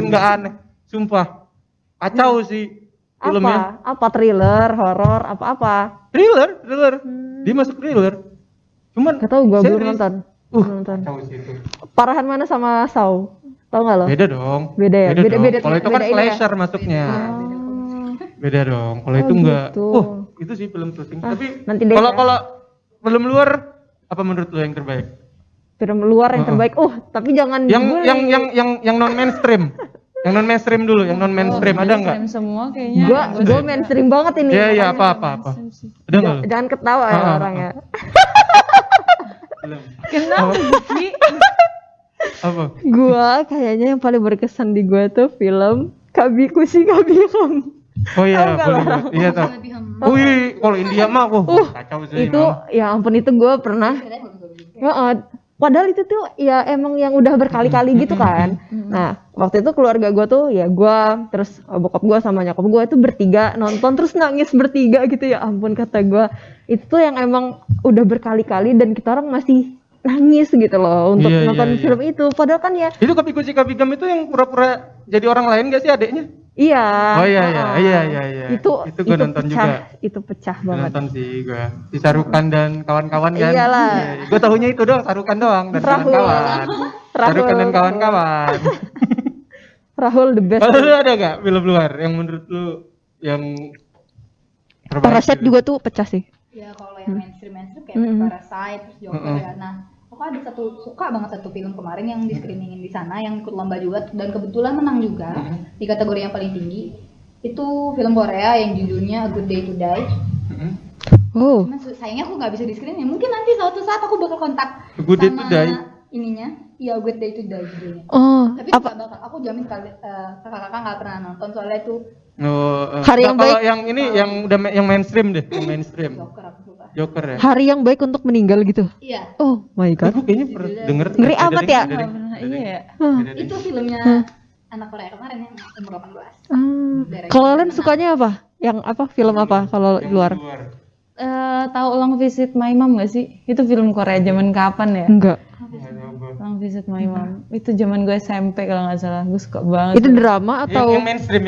nggak aneh. Sumpah, kacau sih filmnya. Apa thriller, horor, apa-apa? Thriller. Dia masuk thriller. Cuman Gak tau, gue belum series. nonton. Belum nonton. Kacau sih itu. Parahan mana sama Saw? Tau gak lo? Beda dong. Beda ya? dong. Beda- Kalau itu kan beda ini ya? slasher masuknya. Beda dong. Kalau Oh, itu enggak. gitu. Itu sih film pusing. Tapi nanti deh kalau ya. kalau film luar apa menurut lu yang terbaik? Film luar yang terbaik. Tapi jangan Yang dibully. yang non mainstream. Yang non mainstream dulu, yang non mainstream ada enggak? Mainstream semua kayaknya. Gue mainstream banget ini. Iya, iya, makanya. apa. Ada enggak lu? Jangan ketawa ya orang ya. Film. Kenapa Gi? Apa? Gue kayaknya yang paling berkesan di gue tuh film Kabikushi Kabiham. Oh iya, Tahu nggak boleh. lo? boleh. Iya tahu. Lebih Wih, kalau India mah kacau sih. Itu ya ampun itu gue pernah. Padahal itu tuh ya emang yang udah berkali-kali gitu kan. Nah waktu itu keluarga gue tuh ya gue terus bokap gue sama nyokap gue itu bertiga nonton terus nangis bertiga gitu ya ampun kata gue. Itu tuh yang emang udah berkali-kali dan kita orang masih nangis gitu loh untuk Iya, nonton iya, film itu. Padahal kan ya Itu Kabikushi Kabigam itu yang pura-pura jadi orang lain gak sih adeknya? iya. Oh iya. Itu Itu gue nonton pecah, juga. Itu pecah Gue banget. nonton sih gue. Si Sarukan dan kawan-kawan kan. Iyalah. Gue tahunya itu doang, Sarukan doang dan Rahul. kawan-kawan. Sarukan dan kawan-kawan. Rahul the best. Kalau lu ada gak film luar yang menurut lu yang terbaik? Parasite gitu? juga tuh pecah sih. Ya kalau yang mainstream kayak Parasite terus Joker ya. Nah, aku ada suka banget satu film kemarin yang di screeningin di sana yang ikut lomba juga dan kebetulan menang juga di kategori yang paling tinggi. Itu film Korea yang judulnya A Good Day to Die. Oh. Cuman sayangnya aku nggak bisa di screen ya. Mungkin nanti suatu saat aku bakal kontak A Good Day to sama Die. ininya. Iya, Good Day to Die judulnya. Oh, Tapi apa? nggak bakal. Aku jamin kakak-kakak nggak pernah nonton soalnya itu Hari yang kalau baik. yang ini yang udah yang mainstream deh, yang mainstream. Joker aku suka. Joker ya. Hari yang baik untuk meninggal gitu. Iya. Oh my god. Aku kayaknya pernah denger. Ngeri amat ya? Nggak pernah, iya. Itu filmnya anak Korea kemarin yang umur 18. Kalau kalian sukanya apa? Yang apa? Film apa kalau luar? Tahu Long Visit My Mom gak sih? Itu film Korea zaman kapan ya? Enggak. Long Visit My Mom. Itu zaman gue SMP kalau nggak salah. Gue suka banget. Itu drama atau Yang mainstream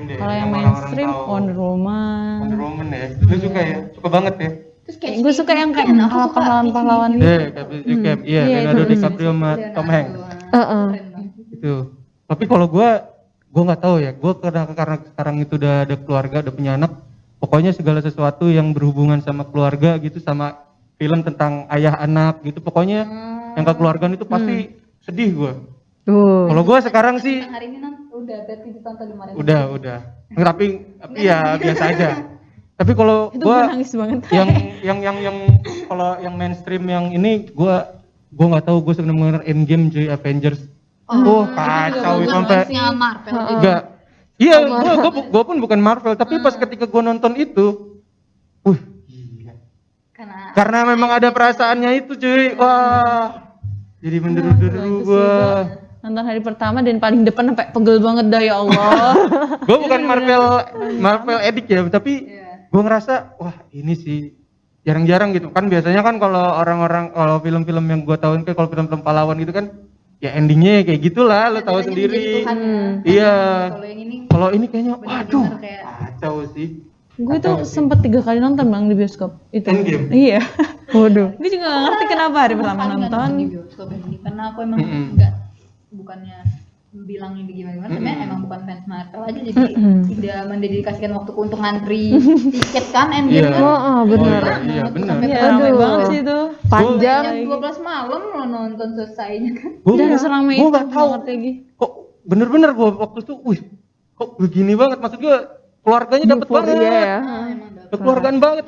deh. Kalau yang orang-orang mainstream tahu. Wonder Woman. Wonder Woman ya. Lu suka ya? Suka banget ya? Terus kayak Gue suka yang kayak aku suka pahlawan-pahlawan gitu. Iya, Iya, Leonardo itu. DiCaprio sama Tom Hanks. Heeh. Itu. Tapi kalau gua nggak tahu ya. Gua karena sekarang itu udah ada keluarga, udah punya anak. Pokoknya segala sesuatu yang berhubungan sama keluarga gitu, sama film tentang ayah anak gitu. Pokoknya yang kekeluargaan itu pasti sedih gua. Tuh. Kalau gua sekarang sih hari ini udah berarti ditonton kemarin. udah. Tapi ya biasa aja. Tapi kalau Itu gua gue nangis banget. yang kalau yang mainstream yang ini gua nggak tahu, gua sudah mengenal Endgame cuy, Avengers. Oh, kacau itu sampai Marvel. enggak. Iya, gua pun bukan Marvel, tapi pas ketika gua nonton itu, gila. Karena memang ada perasaannya itu cuy. Wah. Jadi menderu-deru gua. Nonton hari pertama dan paling depan sampai pegel banget dah ya Allah. Gua bukan Marvel edik ya, tapi gua ngerasa wah ini sih jarang-jarang gitu kan. Biasanya kan kalau orang-orang, kalau film-film yang gua tahu kan, kalau film-film pahlawan gitu kan ya endingnya kayak gitulah, lo tahu sendiri. Iya. Kalau ini kayaknya waduh kacau sih. Gue tuh sempet 3 kali nonton bang di bioskop itu. Endgame? Iya. Waduh. Gue juga gak ngerti kenapa hari pertama nonton. di bioskop ini karena aku emang enggak, bukannya bilangnya gimana, sebenarnya emang bukan fans Marvel aja, jadi tidak mendedikasikan waktuku untuk ngantri tiket kan Endgame kan. Oh, benar. Iya, benar. Iya ramai Aduh. banget sih itu. Panjang. Jam 12 malam lo nonton selesainya kan. Dan selama itu Gua nggak tahu. gak ngerti lagi. Kok bener-bener gua waktu itu, kok begini banget, maksud gua keluarganya dapet banget. Euforia ya. Emang udah. Kekeluargaan banget.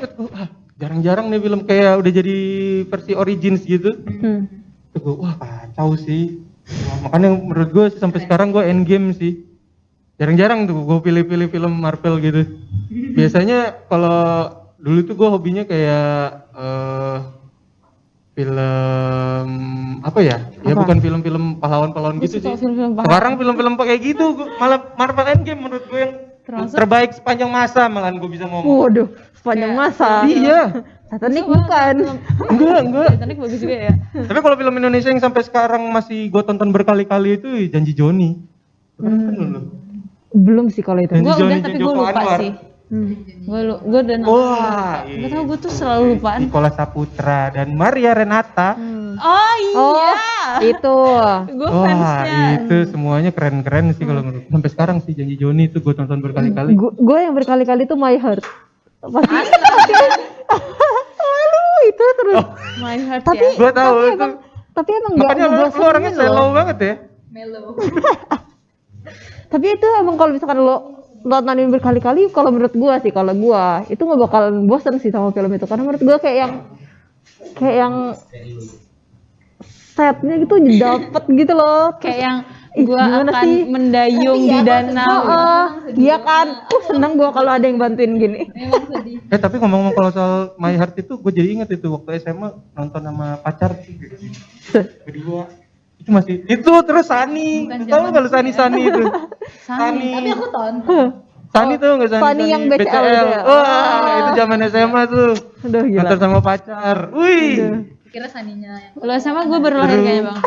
Jarang-jarang nih film kayak udah jadi versi origins gitu. Tuh gua, wah kacau sih. Wah, makanya menurut gue sampai sekarang gue Endgame sih. Jarang-jarang tuh gue pilih-pilih film Marvel gitu. Biasanya kalau dulu tuh gue hobinya kayak film apa ya? Ya bukan film-film pahlawan-pahlawan gitu sih. Film-film Sekarang film-film kayak gitu malah Marvel Endgame menurut gue yang terbaik sepanjang masa, malahan gue bisa ngomong. Waduh, sepanjang masa. Iya. Titanic bukan. Enggak. Titanic bagus juga ya. Tapi kalau film Indonesia yang sampai sekarang masih gue tonton berkali-kali itu Janji Joni. Belum sih kalau itu. Janji Gue Joni, udah tapi gue Joko lupa Anwar. sih. Gue udah nonton. Wah, Gak tau gue tuh selalu lupaan. Nicholas Saputra dan Maria Renata. Oh iya. Oh, itu. Gue Wah, fansnya. itu semuanya keren-keren sih kalau menurut. Sampai sekarang sih Janji Joni itu gue tonton berkali-kali. Gue yang berkali-kali tuh My Heart. Pasti. Lalu itu terus. My Heart Tapi ya. Gue tahu itu. Tapi emang enggak Makanya lu orangnya slow banget ya. Mellow. Tapi itu emang kalau misalkan lo nontonin berkali-kali, kalau menurut gua sih, kalau gua itu nggak bakalan bosen sih sama film itu, karena menurut gua kayak yang setnya gitu dapet gitu loh. Kayak yang Ih, gue gimana akan sih? mendayung di danau. Iya kan, seneng gua kalau ada yang bantuin gini. Memang sedih. Tapi ngomong-ngomong kalau soal My Heart itu, gue jadi inget itu waktu SMA nonton sama pacar sih. Berdua. Itu masih itu terus Sani. Tahu nggak lu Sani itu? Sani. Tapi aku tonton. Sani tuh nggak Sani? Sani yang BCL itu ya? Wah, itu zaman SMA tuh. Aduh gila. Nonton sama pacar. Wih. Kira Saninya yang Kalau sama gue baru lahir kayaknya bang.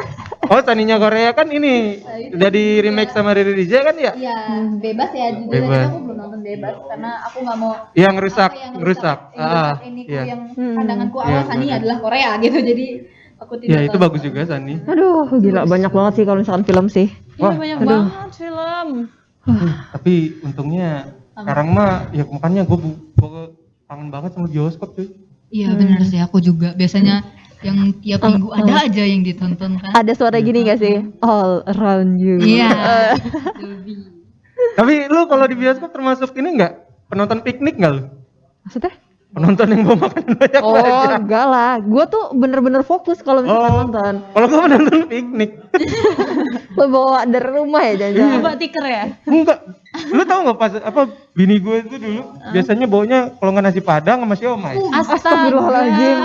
Oh, Saninya Korea kan ini udah di remake sama Riri Rija kan ya? iya bebas ya judulnya, Bebas. tapi aku belum nonton bebas karena aku nggak mau Yang rusak, yang rusak. ini Iya. yang pandanganku awal Iya, Sani benar. adalah Korea gitu, jadi aku tidak Ya itu tahu. bagus juga Sani. Aduh gila, banyak banget sih kalau misalkan film sih. Iya banyak banget film. Tapi untungnya sekarang mah ya makanya gue kangen banget sama bioskop cuy. Iya benar sih, aku juga biasanya yang tiap minggu ada aja yang ditonton kan. Ada suara gini gak sih? All around you. Iya. Tapi lu kalau di bioskop termasuk ini enggak? Penonton piknik enggak lu? Maksudnya? Penonton yang bawa makanan banyak Oh aja. enggak lah, gue tuh bener-bener fokus kalau misalkan nonton. Kalau gue menonton piknik. Lo bawa dari rumah ya jangan-jangan. Coba tiker ya. Enggak. Lu tahu nggak pas apa bini gue itu dulu biasanya baunya kalau nggak nasi padang sama siomay. Astagfirullahaladzim.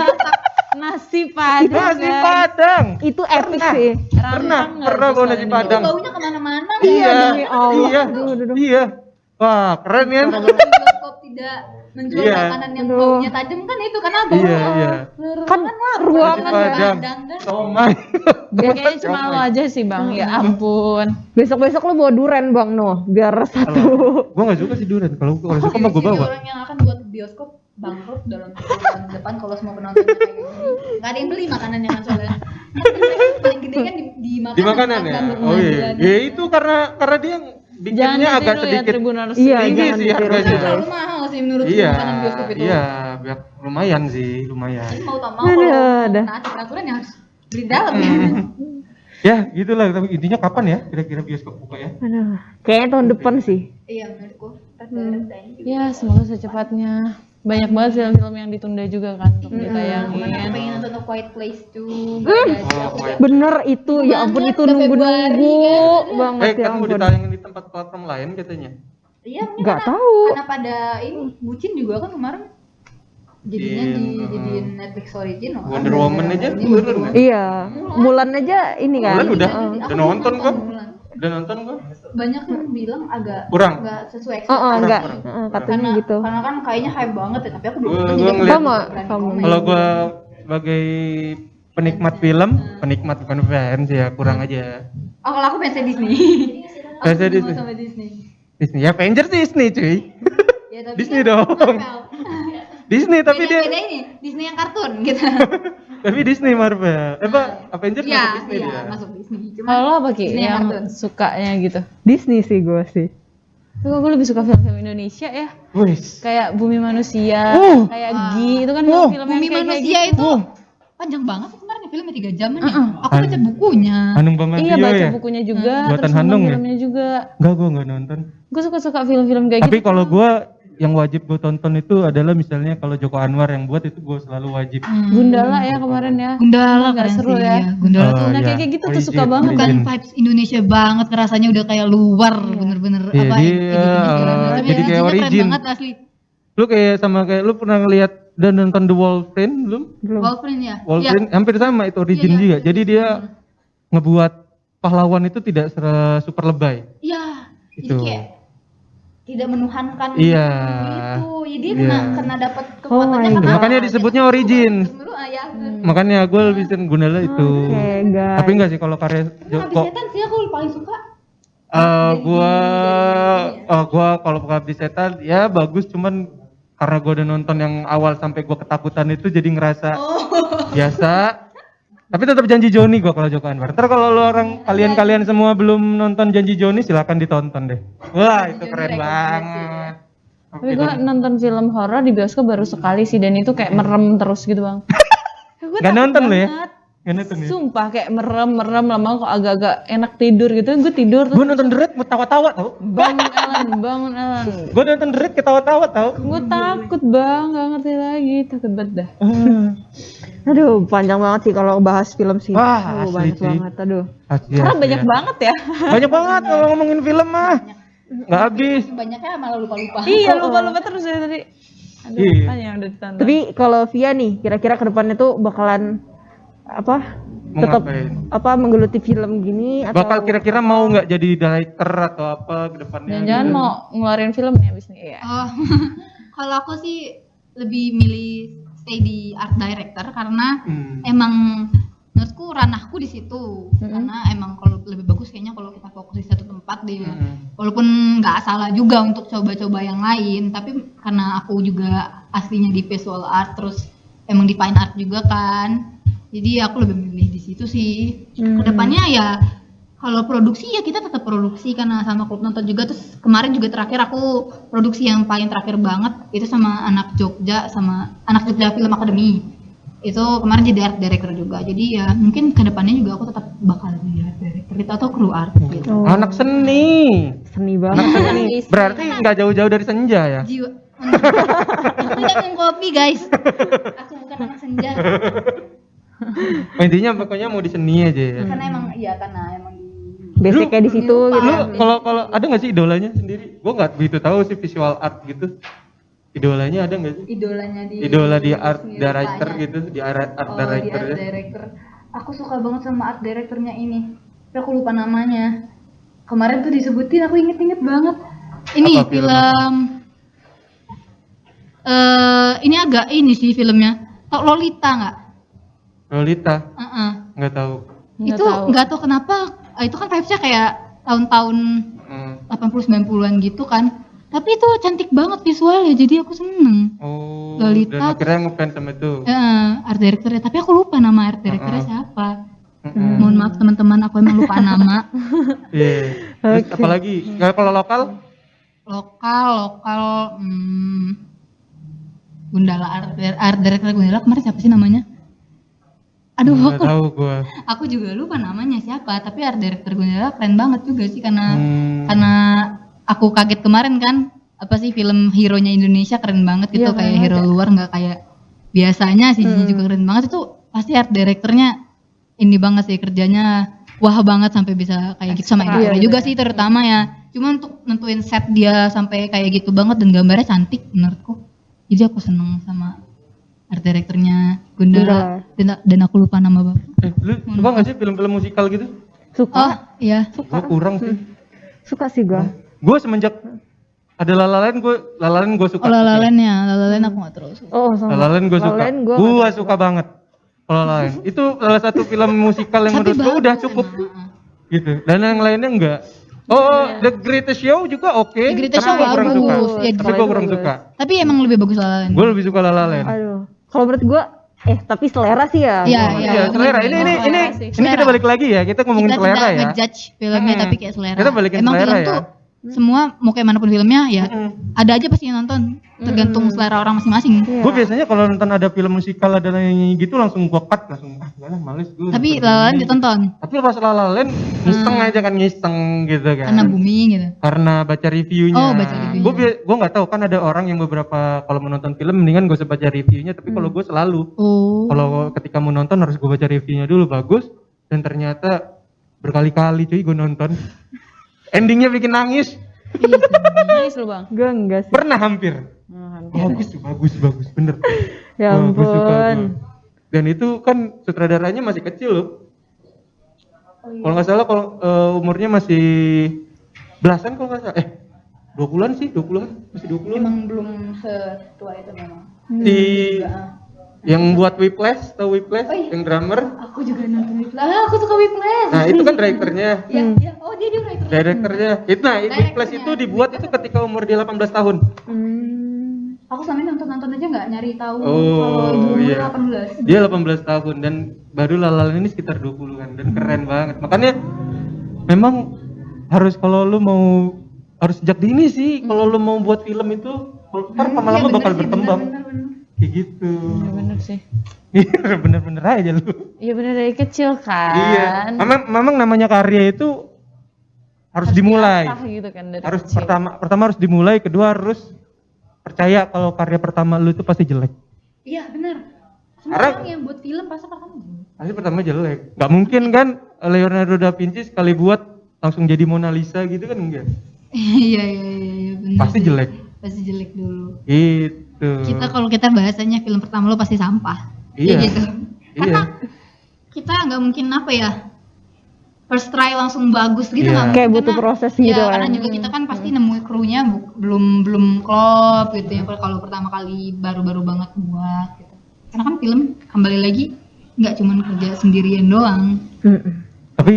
Nasi padang. Nasi guys. padang. Itu epic sih. Rantang nggak Pernah bisa bawa nasi ini. padang. Baunya kemana-mana. Iya, demi Allah. iya, Aduh. iya. Wah, keren ya. Kalau di bioskop tidak menjual Iya. makanan yang Aduh. baunya tajam kan itu kan apa? Iya, iya. Kan ruangan Nasi ya. padang. Padang kan. Somai. Ya, kayaknya cuma lo aja sih bang. Ya ampun. Besok-besok lu bawa duren bang Noh, biar satu. Gua nggak suka sih durian. Kalau suka mah gua Jadi bawa. orang yang akan buat bioskop bangkrut dalam bulan depan kalau semua penontonnya kayak gini. Nggak ada yang beli makanannya kan soalnya. Paling gede kan di makanan. Di makanan ya. kan, Oh iya. penampilannya. Ya itu karena dia Jangan bikinnya agak ditiru ya sedikit Tribuners. Iya, tinggi jangan sih ditiru. Kan harganya. terlalu mahal sih menurut Iya, makanan bioskop itu. iya, biar lumayan sih, lumayan. Jadi mau tak mau kalau Aduh. naik peraturan ya harus beli dalam ya. Ya, gitulah. Tapi intinya kapan ya kira-kira bioskop buka ya? Aduh, kayaknya tahun depan sih. Iya menurutku. Rada-rada ini. Ya semoga secepatnya. Banyak banget film-film yang ditunda juga kan untuk ditayangin. Kemana aku pengen nonton A Quiet Place tuh. Bener itu, ya ampun Banget, itu udah nunggu-nunggu Februari kan. banget ya Kan mau ampun. ditayangin di tempat platform lain katanya. Iya, mungkin Nggak karena- tahu. Karena pada ini bucin juga kan kemarin jadinya dijadiin Netflix original. kan. Wonder Woman aja Ini turun Wonder nggak? Iya, Mulan aja ini kan. Mulan udah, Heeh. udah nonton kok. Mulan. Udah nonton kok. Banyak yang bilang agak Kurang. nggak sesuai Heeh, ekspektasi. enggak. kurang. Heeh, katanya Karena, gitu. karena kan kayaknya hype banget ya, tapi aku belum Gua- nonton, gua jadi aku ngeliat- Sama, berani sama. komen. Kalau gua sebagai penikmat film, penikmat bukan fans ya, kurang aja. Oh, kalau aku fansnya Disney. Aku Fansnya suka Disney. sama Disney. Disney ya, Avengers Disney cuy. Ya, tapi Disney kan dong. Marvel. Disney tapi beda, dia beda ini Disney yang kartun gitu. tapi Disney Marvel. Apa Avengers masuk Iya, Disney iya dia. masuk Disney. Cuma Kalau lo apa Ki Disney yang kartun. sukanya gitu? Disney sih gue sih. Tapi kok gue lebih suka film-film Indonesia ya. Wis. Kayak Bumi Manusia, kayak Gi, itu kan film yang Bumi kayak Manusia gitu. itu panjang banget sih kemarin ya, filmnya 3 jaman ya. Aku baca bukunya. Hanung Bramantyo Iya baca ya. bukunya juga, Buatan terus nonton Hanung ya? filmnya juga. Enggak, gua enggak nonton. Gue suka-suka film-film kayak Tapi gitu. kalau gua yang wajib gue tonton itu adalah misalnya kalau Joko Anwar yang buat itu gue selalu wajib. Gundala ya kemarin ya. Gundala Nggak keren seru sih, ya. iya. Gundala tuh Nah, iya. kayak gitu tuh suka Origin, banget. bukan origin. vibes Indonesia banget, rasanya udah kayak luar bener-bener Iya, apa dia, editingnya segala macam. jadi Ya, kayak hasilnya origin. keren banget asli. Lu kayak sama kayak lu pernah ngeliat dan nonton The Wolverine belum? Belum. Wolverine ya. Wolverine hampir sama itu origin Iya, juga. iya. Jadi dia ngebuat pahlawan itu tidak super lebay. Iya. Jadi Itu. kayak tidak menuhankan Iya. gitu. Jadi dia Iya. kena dapat Oh kekuatannya my karena God. Makanya disebutnya origin. Terus ya. Makanya gue lebih sering Gundala itu. Oke guys. Tapi enggak sih kalau karya Habis kok setan sih aku paling suka. gua kalau Pengabdi Setan ya bagus, cuman karena gua udah nonton yang awal sampai gua ketakutan itu jadi ngerasa biasa. Tapi tetap Janji Joni gua kalau Joko Anwar. Ntar kalau lo orang kalian semua belum nonton Janji Joni silakan ditonton deh. Wah, itu keren banget. Tapi gue nonton film horor di bioskop baru sekali sih dan itu kayak merem terus gitu bang. Gak nonton lo ya? Gak nonton ya? Sumpah kayak merem lama kok agak-agak enak tidur gitu. Gue tidur terus Gua nonton The Raid mau tawa-tawa tau. bangun Ellen. Gua nonton The Raid ketawa-tawa tau. Gue takut bang, gak ngerti lagi, takut banget dah. Aduh, panjang banget sih kalau bahas film sih. Wah, Aduh, asli banyak sih. banget. Aduh. Karena banyak banget ya. Banyak banget kalau ngomongin film mah. Nggak habis. Banyaknya malah lupa-lupa. Iya lupa terus dari tadi. Aduh, Iya. kan yang udah ditonton. Tapi kalau Via nih, kira-kira ke depannya tuh bakalan apa? Mau Tetap ngapain? apa menggeluti film gini atau Bakal kira-kira mau nggak jadi director atau apa ke depannya? Jangan-jangan mau ngeluarin film nih abis nih ya. Oh, kalau aku sih lebih milih stay di art director karena emang menurutku ranahku di situ. Karena emang kalau lebih bagus kayaknya kalau kita fokus di satu tempat deh. Walaupun nggak salah juga untuk coba-coba yang lain, tapi karena aku juga aslinya di visual art terus emang di fine art juga kan. Jadi aku lebih milih di situ sih. Kedepannya ya kalau produksi ya kita tetap produksi karena sama klub nonton juga. Terus kemarin juga terakhir aku produksi yang paling terakhir banget itu sama anak Jogja Film Academy. Itu kemarin jadi art director juga. Jadi ya mungkin kedepannya juga aku tetap bakal jadi art director gitu, atau kru art gitu. Anak seni. seni Anak banget? seni. Berarti nggak jauh-jauh dari senja ya? Jiwa Aku tidak minum kopi guys. Aku bukan anak senja. Intinya pokoknya mau di seni aja ya. Karena emang di Basicnya di situ Lupa. gitu. Lu kalau ada nggak sih idolanya sendiri? Gua nggak begitu tahu sih visual art gitu. Idolanya ada nggak sih? Idola di art seni director rupanya. gitu, di art Oh, di director art ya. director. Aku suka banget sama art directornya ini. Tapi aku lupa namanya. Kemarin tuh disebutin, aku inget banget. Ini Apa film film. Ini agak ini sih filmnya. Tau Lolita nggak? Lolita, Heeh. nggak tahu. Nggak Itu tahu. nggak tahu kenapa. Itu kan vibes-nya kayak tahun-tahun Hmm. 80-90-an gitu kan. Tapi itu cantik banget visualnya, jadi aku seneng. Oh, Lolita, dan akhirnya ngefans sama itu. Art directornya, tapi aku lupa nama art directornya siapa. Mm-mm. Mohon maaf teman-teman, aku emang lupa nama. Iya. Terus apalagi? Kalau lokal? Lokal, Gundala art director Gundala kemarin siapa sih namanya? Aduh, Nggak tahu gua. aku juga lupa namanya siapa. Tapi art director Gundala keren banget juga sih karena aku kaget kemarin kan apa sih film hero-nya Indonesia keren banget gitu, Iya, kayak keren hero banget. luar nggak kayak biasanya sih juga keren banget. Itu pasti art directornya ini banget sih, kerjanya wah banget sampai bisa kayak gitu, sama editornya Iya, juga sih terutama ya. Cuma untuk nentuin set dia sampai kayak gitu banget dan gambarnya cantik menurutku. Jadi aku seneng sama art directornya Gundala dan aku lupa nama bapak. Lu suka nggak sih film-film musikal gitu? Suka, Oh iya, Gua kurang sih. suka sih gua. Gua semenjak ada La La Land gua suka. oh La La Land ya, La La Land aku nggak terlalu suka. Oh, sama. La La Land gua suka. La La Land gua Gua suka banget. La La Land. Itu salah satu film musikal yang Tapi menurut gua udah bagus cukup emang. gitu. Dan yang lainnya enggak. Oh, The Greatest Show juga oke. The Greatest Tapi Show gua kurang bagus. suka. Ya, Tapi gua kurang bagus. suka. Tapi emang lebih bagus La La Land. Gua lebih suka La La Land. Aduh. Kalau menurut gua tapi selera sih ya. Iya, Gua- Iya, selera. Ini sih. kita Selera. balik lagi ya. Kita ngomongin Kita selera tidak ya. ngejudge filmnya tapi kayak selera. Kita balikin emang selera film ya. tuh semua mau kayak manapun filmnya ya ada aja pasti yang nonton, tergantung selera orang masing-masing. Iya. Gue biasanya kalau nonton ada film musikal ada nyanyi gitu langsung gua cut langsung males gue. Tapi La La Land ditonton Tapi pas La La Land ngiseng aja kan ngiseng gitu kan. karena booming gitu. Karena baca reviewnya. Oh, baca reviewnya. Gue nggak tahu kan ada orang yang beberapa kalau menonton film mendingan gue baca reviewnya. Tapi kalau gue selalu Oh. kalau ketika mau nonton harus gue baca reviewnya dulu bagus. Dan ternyata berkali-kali cuy gue nonton. Endingnya bikin nangis. Nice lu bang. Gua enggak sih. Pernah hampir. Bagus bener. Ya Wah, gua suka ampun. gua. Dan itu kan sutradaranya masih kecil loh. Kalau nggak salah kalau umurnya masih belasan kalau nggak salah. 20-an sih, 20-an, masih 20-an. Emang belum setua itu memang. Si yang buat Whiplash, tahu Whiplash? Yang drummer. Aku juga nonton Whiplash. Aku suka Whiplash. Nah, itu kan directornya. Iya. Oh, dia writer. Directornya. Itu nah, Whiplash itu dibuat itu ketika umur dia 18 tahun. Aku selama ini nonton aja nggak nyari tahu Oh, kalau ibu umur iya. 18. Dia 18 tahun dan baru La La Land ini sekitar 20-an dan keren banget. Makanya memang harus kalau lu mau harus sejak dini sih kalau lu mau buat film itu ntar lama-lama bakal berkembang. Kayak gitu. Iya bener sih. Iya, bener-bener aja lu. Iya bener dari kecil kan. Iya. Memang namanya karya itu harus dimulai. diasah gitu kan dari Harus kecil. pertama harus dimulai, kedua harus percaya kalau karya pertama lu itu pasti jelek. Iya, benar. Semua Karena- orang yang buat film pasti pertama. Pasti pertama jelek. Nggak mungkin kan Leonardo da Vinci sekali buat langsung jadi Mona Lisa gitu kan enggak. Iya, benar. Pasti jelek. Pasti jelek dulu. Itu. Kalau kita bahasanya film pertama lo pasti sampah. Iya. Kayak gitu. Karena Iya. kita nggak mungkin apa ya, first try langsung bagus gitu Iya. nggak Kayak mungkin. butuh Karena- proses ya, gitu karena kan. juga kita kan pasti nemu krunya belum klop gitu ya kalau pertama kali baru banget buat gitu. Karena kan film kembali lagi nggak cuma kerja sendirian doang. Tapi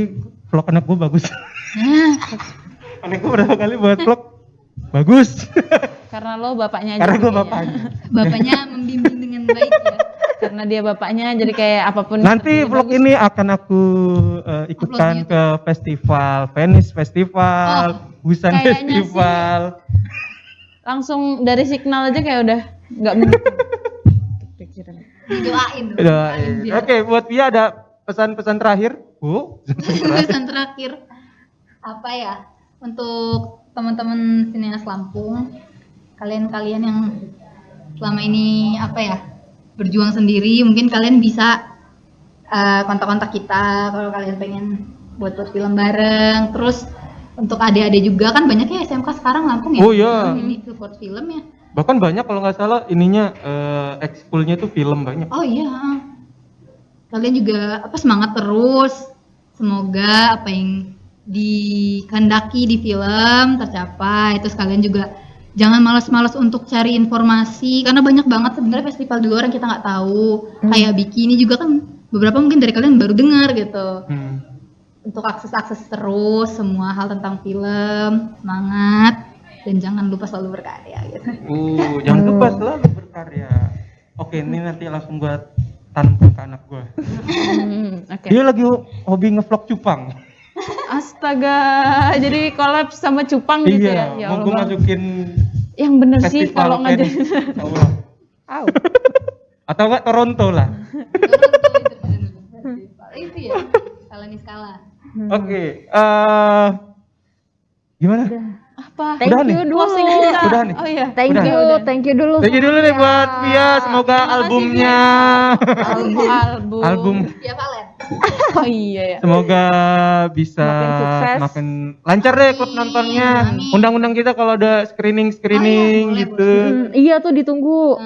vlog anak gua bagus. Nah, Anak gua berapa kali buat vlog bagus. Karena lo bapaknya aja. Karena gua kayaknya. bapaknya. bapaknya membimbing dengan baik ya. Karena dia bapaknya jadi kayak apapun. Nanti vlog ini akan aku ikutkan Upload ke festival, Venice Festival, Busan kayaknya Festival. langsung dari signal aja kayak udah nggak mungkin. Didoain tuh. Doain. Oke, buat Pia ada pesan-pesan terakhir? Bu, Pesan terakhir apa ya untuk teman-teman sineas Lampung, kalian-kalian yang selama ini berjuang sendiri, mungkin kalian bisa kontak-kontak kita kalau kalian pengen buat film bareng. Terus untuk adik-adik juga kan banyak ya SMK sekarang Lampung ya. Oh iya. Ini support film ya. Bahkan banyak kalau nggak salah ininya ekskulnya tuh film banyak. Oh iya. Kalian juga semangat terus. Semoga apa yang dikehendaki di film tercapai. Terus kalian juga jangan malas-malas untuk cari informasi karena banyak banget sebenarnya festival di luar yang kita nggak tahu. Kayak Bikini juga kan beberapa mungkin dari kalian baru dengar gitu. Untuk akses terus semua hal tentang film, semangat dan jangan lupa selalu berkarya gitu. Jangan lupa selalu berkarya. Oke, ini nanti langsung gua tanam ke anak gua. Oke. Dia lagi hobi ngevlog cupang. Astaga, jadi collab sama cupang gitu ya? Iya, Ya mau Allah, gua Bang. masukin Yang bener sih festival kalau Cannes. ngajarin. Allah. Au. Atau enggak Toronto lah. Itu ya, skala nih skala. Oke, gimana? Apa? Thank Udah you nih. dulu. Closing kita. Udah nih. Oh iya. Thank Udah. you, thank you dulu. Thank you dulu nih buat Via, semoga Terima kasih, albumnya album Ya Valen. Oh iya ya. semoga bisa Makin sukses. makin lancar deh klub nontonnya. Amin. Undang-undang kita kalau ada screening Oh iya, boleh, gitu. Iya tuh ditunggu.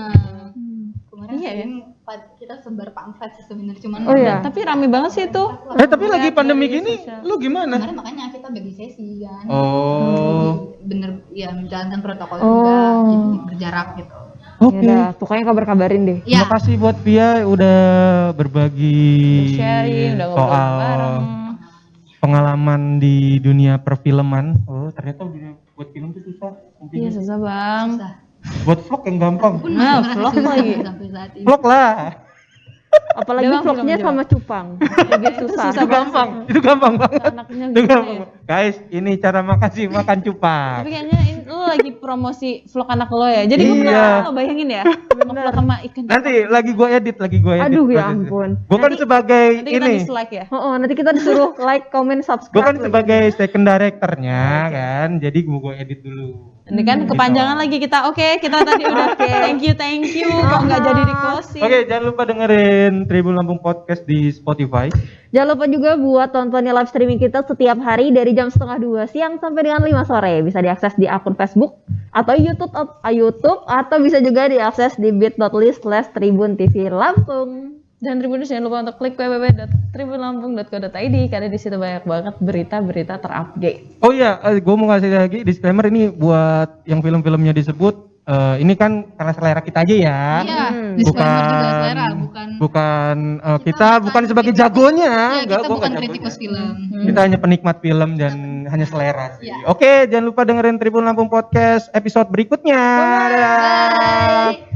Kemarin Iya ya. kita sebar pamflet sih sebenarnya cuman Oh iya. Tapi rame banget sih itu. Tapi lagi Lihat pandemi dari gini, sosial. lu gimana? kemarin makanya kita bagi sesi kan. Oh, Bener ya menjalankan protokol Oh. juga gitu, berjarak gitu. oke. Yaudah, pokoknya kabar-kabarin deh. Terima Ya. kasih buat Via udah berbagi Sharing, udah ngobrol soal bareng. pengalaman di dunia perfilman. Oh, ternyata buat film itu susah. Iya susah bang. Susah. Buat vlog yang gampang. Pun Nah, masih vlog merasa susah lagi. sampai saat ini. Vlog lah. Apalagi Udah, Bang, vlognya film sama cupang. Lebih susah. susah Itu gampang. Itu gampang banget. Anaknya Itu gitu gampang. ya. Guys, ini cara makan cupang. Tapi kayaknya lu lagi promosi vlog anak lo ya. Jadi gue Iya. lo bayangin ya. Ngevlog sama ikan. Nanti lagi gue edit. Aduh, ya ampun. Gue kan sebagai Nanti kita ini. dislike ya. Oh, nanti kita disuruh like, comment, Gue subscribe. kan lagi. sebagai second directornya kan. Jadi gue edit dulu. Ini kan kepanjangan lagi kita. Oke, kita tadi udah thank you. Kok nggak jadi di closing. Oke, jangan lupa dengerin Tribun Lampung Podcast di Spotify. Jangan lupa juga buat tontonin live streaming kita setiap hari dari jam 1:30 siang sampai dengan 5 sore. Bisa diakses di akun Facebook atau YouTube atau bisa juga diakses di bit.ly/Tribun TV Lampung. Dan Tribuners jangan lupa untuk klik www.tribunlampung.co.id karena di situ banyak banget berita-berita terupdate. Oh iya, gue mau ngasih lagi disclaimer ini buat yang film-filmnya disebut. Ini kan karena selera kita aja ya. Iya, disclaimer juga selera, bukan kita bukan sebagai kritikus. jagonya. Ya, Enggak, kita gua bukan nggak kritikus jagonya. film. Kita hanya penikmat film dan hanya selera sih. Iya. Oke, jangan lupa dengerin Tribun Lampung Podcast episode berikutnya. Dadah. Bye.